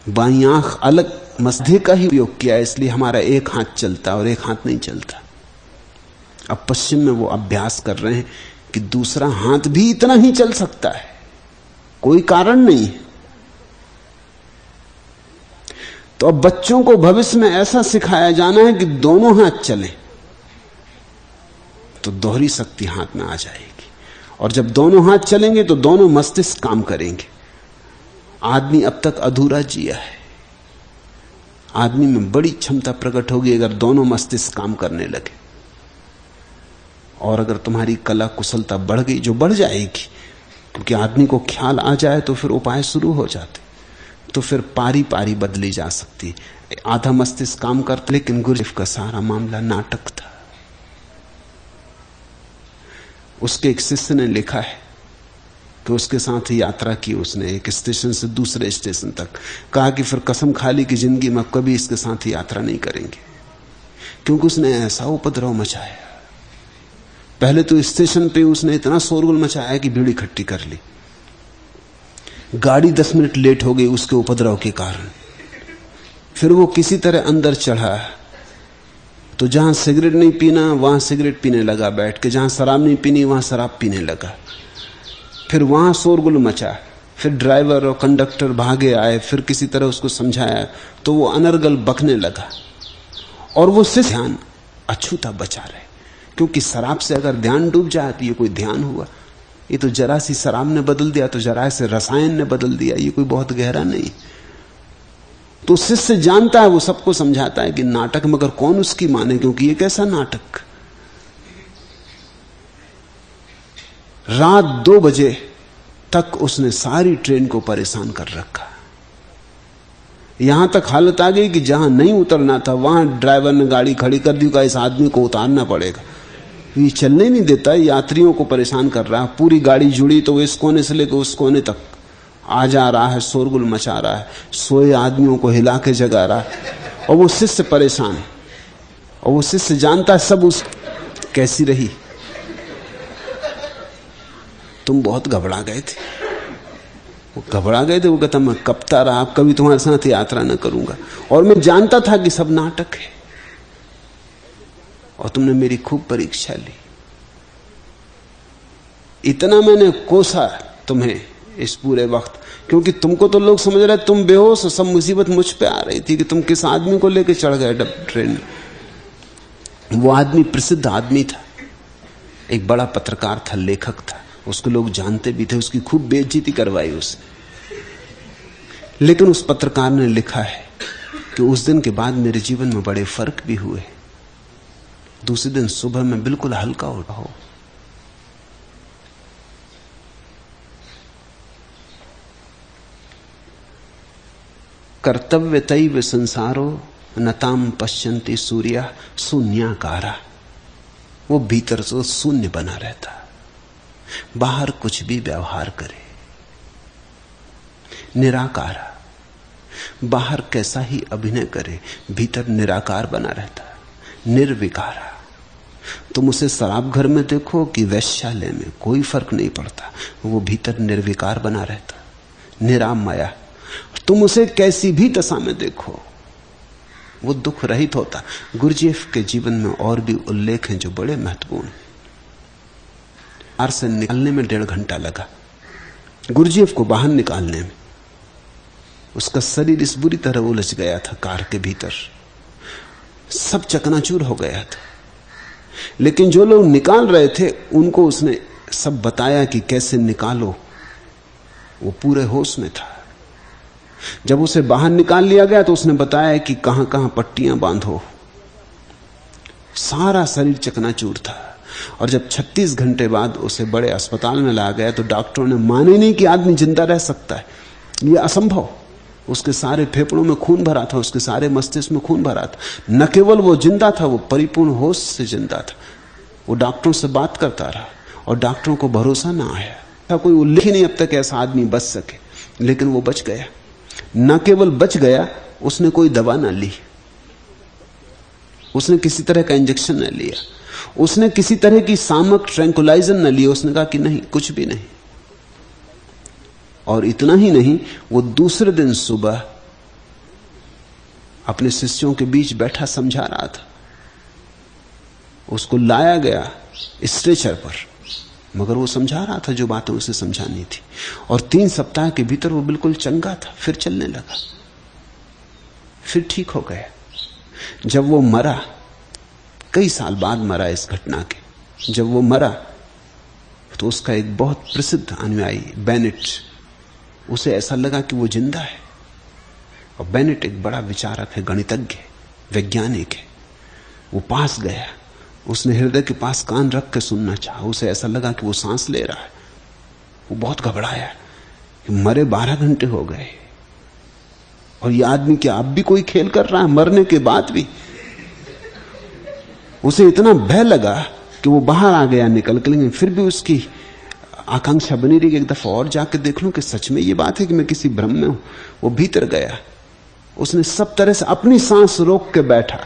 बाईं आंख अलग मस्तिष्क का ही उपयोग किया, इसलिए हमारा एक हाथ चलता और एक हाथ नहीं चलता। अब पश्चिम में वो अभ्यास कर रहे हैं कि दूसरा हाथ भी इतना ही चल सकता है, कोई कारण नहीं है। तो अब बच्चों को भविष्य में ऐसा सिखाया जाना है कि दोनों हाथ चलें, तो दोहरी शक्ति हाथ में आ जाएगी, और जब दोनों हाथ चलेंगे तो दोनों मस्तिष्क काम करेंगे। आदमी अब तक अधूरा जिया है, आदमी में बड़ी क्षमता प्रकट होगी अगर दोनों मस्तिष्क काम करने लगे। और अगर तुम्हारी कला कुशलता बढ़ गई, जो बढ़ जाएगी, क्योंकि आदमी को ख्याल आ जाए तो फिर उपाय शुरू हो जाते, तो फिर पारी पारी बदली जा सकती। आधा मस्तिष्क काम करता, लेकिन गुरजेफ का सारा मामला नाटक था। उसके एक शिष्य ने लिखा है कि उसके साथ यात्रा की उसने, एक स्टेशन से दूसरे स्टेशन तक। कहा कि फिर कसम खा ली कि जिंदगी में कभी इसके साथ यात्रा नहीं करेंगे, क्योंकि उसने ऐसा उपद्रव मचाया। पहले तो स्टेशन पे उसने इतना शोरगुल मचाया कि भीड़ इकट्ठी कर ली, गाड़ी 10 मिनट लेट हो गई उसके उपद्रव के कारण। फिर वो किसी तरह अंदर चढ़ा, तो जहां सिगरेट नहीं पीना वहां सिगरेट पीने लगा बैठ के, जहां शराब नहीं पीनी वहां शराब पीने लगा। फिर वहां शोरगुल मचा, फिर ड्राइवर और कंडक्टर भागे आए, फिर किसी तरह उसको समझाया तो वो अनर्गल बकने लगा। और वो सिर्फ ध्यान अछूता बचा रहे, क्योंकि शराब से अगर ध्यान डूब जाए तो ये कोई ध्यान हुआ? ये तो जरा सी शराब ने बदल दिया, तो जरा से रसायन ने बदल दिया, ये कोई बहुत गहरा नहीं। तो शिष्य जानता है, वो सबको समझाता है कि नाटक मगर कौन उसकी माने, क्योंकि ये कैसा नाटक। रात 2 बजे तक उसने सारी ट्रेन को परेशान कर रखा। यहां तक हालत आ गई कि जहां नहीं उतरना था वहां ड्राइवर ने गाड़ी खड़ी कर दी, इस आदमी को उतारना पड़ेगा, ये चलने नहीं देता, यात्रियों को परेशान कर रहा है। पूरी गाड़ी जुड़ी तो इस कोने से लेकर उस कोने तक आ जा रहा है, शोरगुल मचा रहा है, सोए आदमियों को हिला के जगा रहा है, और वो शिष्य परेशान है। और वो शिष्य जानता है सब उस कैसी रही, तुम बहुत घबरा गए थे। वो घबरा गए थे, वो कहता मैं कपता रहा, अब कभी तुम्हारे साथ यात्रा न करूंगा, और मैं जानता था कि सब नाटक है, और तुमने मेरी खूब परीक्षा ली। इतना मैंने कोसा तुम्हें इस पूरे वक्त, क्योंकि तुमको तो लोग समझ रहे तुम बेहोश हो, सब मुसीबत मुझ पे आ रही थी कि तुम किस आदमी को लेकर चढ़ गए ट्रेन में। वो आदमी प्रसिद्ध आदमी था, एक बड़ा पत्रकार था, लेखक था, उसको लोग जानते भी थे, उसकी खूब बेइज्जती करवाई उसने। लेकिन उस पत्रकार ने लिखा है कि उस दिन के बाद मेरे जीवन में बड़े फर्क भी हुए। दूसरे दिन सुबह में बिल्कुल हल्का हो रहा हो। कर्तव्य तैव संसारो नताम पश्यन्ति सूर्या शून्याकारा। वो भीतर से शून्य बना रहता, बाहर कुछ भी व्यवहार करे, निराकारा। बाहर कैसा ही अभिनय करे, भीतर निराकार बना रहता, निर्विकारा। तुम उसे शराब घर में देखो कि वैश्यालय में, कोई फर्क नहीं पड़ता, वो भीतर निर्विकार बना रहता, निरामया। तुम उसे कैसी भी दशा में देखो, वो दुख रहित होता। गुरजेफ के जीवन में और भी उल्लेख हैं जो बड़े महत्वपूर्ण। कार से निकालने में 1.5 घंटा लगा, गुरजेफ को बाहर निकालने में। उसका शरीर इस बुरी तरह उलझ गया था कार के भीतर, सब चकनाचूर हो गया था। लेकिन जो लोग निकाल रहे थे उनको उसने सब बताया कि कैसे निकालो। वो पूरे होश में था। जब उसे बाहर निकाल लिया गया तो उसने बताया कि कहां कहां पट्टियां बांधो। सारा शरीर चकनाचूर था। और जब 36 घंटे बाद उसे बड़े अस्पताल में लाया गया तो डॉक्टरों ने माने नहीं कि आदमी जिंदा रह सकता है, यह असंभव। उसके सारे फेफड़ों में खून भरा था, उसके सारे मस्तिष्क में खून भरा था। न केवल वो जिंदा था, वो परिपूर्ण होश से जिंदा था। वो डॉक्टरों से बात करता रहा और डॉक्टरों को भरोसा ना आया था, कोई उल्लेख ही नहीं अब तक ऐसा आदमी बच सके। लेकिन वो बच गया। न केवल बच गया, उसने कोई दवा ना ली, उसने किसी तरह का इंजेक्शन न लिया, उसने किसी तरह की सामक ट्रैंकुलाइजर न लिया। उसने कहा कि नहीं, कुछ भी नहीं। और इतना ही नहीं, वो दूसरे दिन सुबह अपने शिष्यों के बीच बैठा समझा रहा था। उसको लाया गया स्ट्रेचर पर, मगर वो समझा रहा था जो बातें उसे समझानी थी। और 3 सप्ताह के भीतर वो बिल्कुल चंगा था, फिर चलने लगा, फिर ठीक हो गया। जब वो मरा, कई साल बाद मरा इस घटना के, जब वो मरा तो उसका एक बहुत प्रसिद्ध अनुयायी बेनेट, उसे ऐसा लगा कि वो जिंदा है। और बेनेट एक बड़ा विचारक है, गणितज्ञ है, वैज्ञानिक है। वो पास गया, उसने हृदय के पास कान रख के सुनना चाहा। उसे ऐसा लगा कि वो सांस ले रहा है। वो बहुत घबराया कि मरे 12 घंटे हो गए और ये आदमी क्या अब भी कोई खेल कर रहा है, मरने के बाद भी। उसे इतना भय लगा कि वो बाहर आ गया निकल के, लेकिन फिर भी उसकी आकांक्षा बनी रही कि एक दफा और जाके देख लूं कि सच में ये बात है कि मैं किसी भ्रम में हूं। वो भीतर गया, उसने सब तरह से अपनी सांस रोक के बैठा।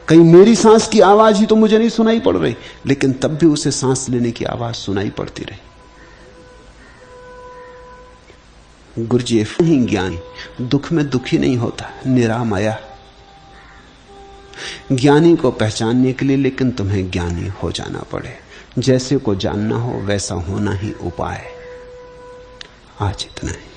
कहीं मेरी सांस की आवाज ही तो मुझे नहीं सुनाई पड़ रही, लेकिन तब भी उसे सांस लेने की आवाज सुनाई पड़ती रही। गुरजेफ ही ज्ञानी, दुख में दुखी नहीं होता, निरामया। ज्ञानी को पहचानने के लिए लेकिन तुम्हें ज्ञानी हो जाना पड़े। जैसे को जानना हो वैसा होना ही उपाय। आज इतना ही।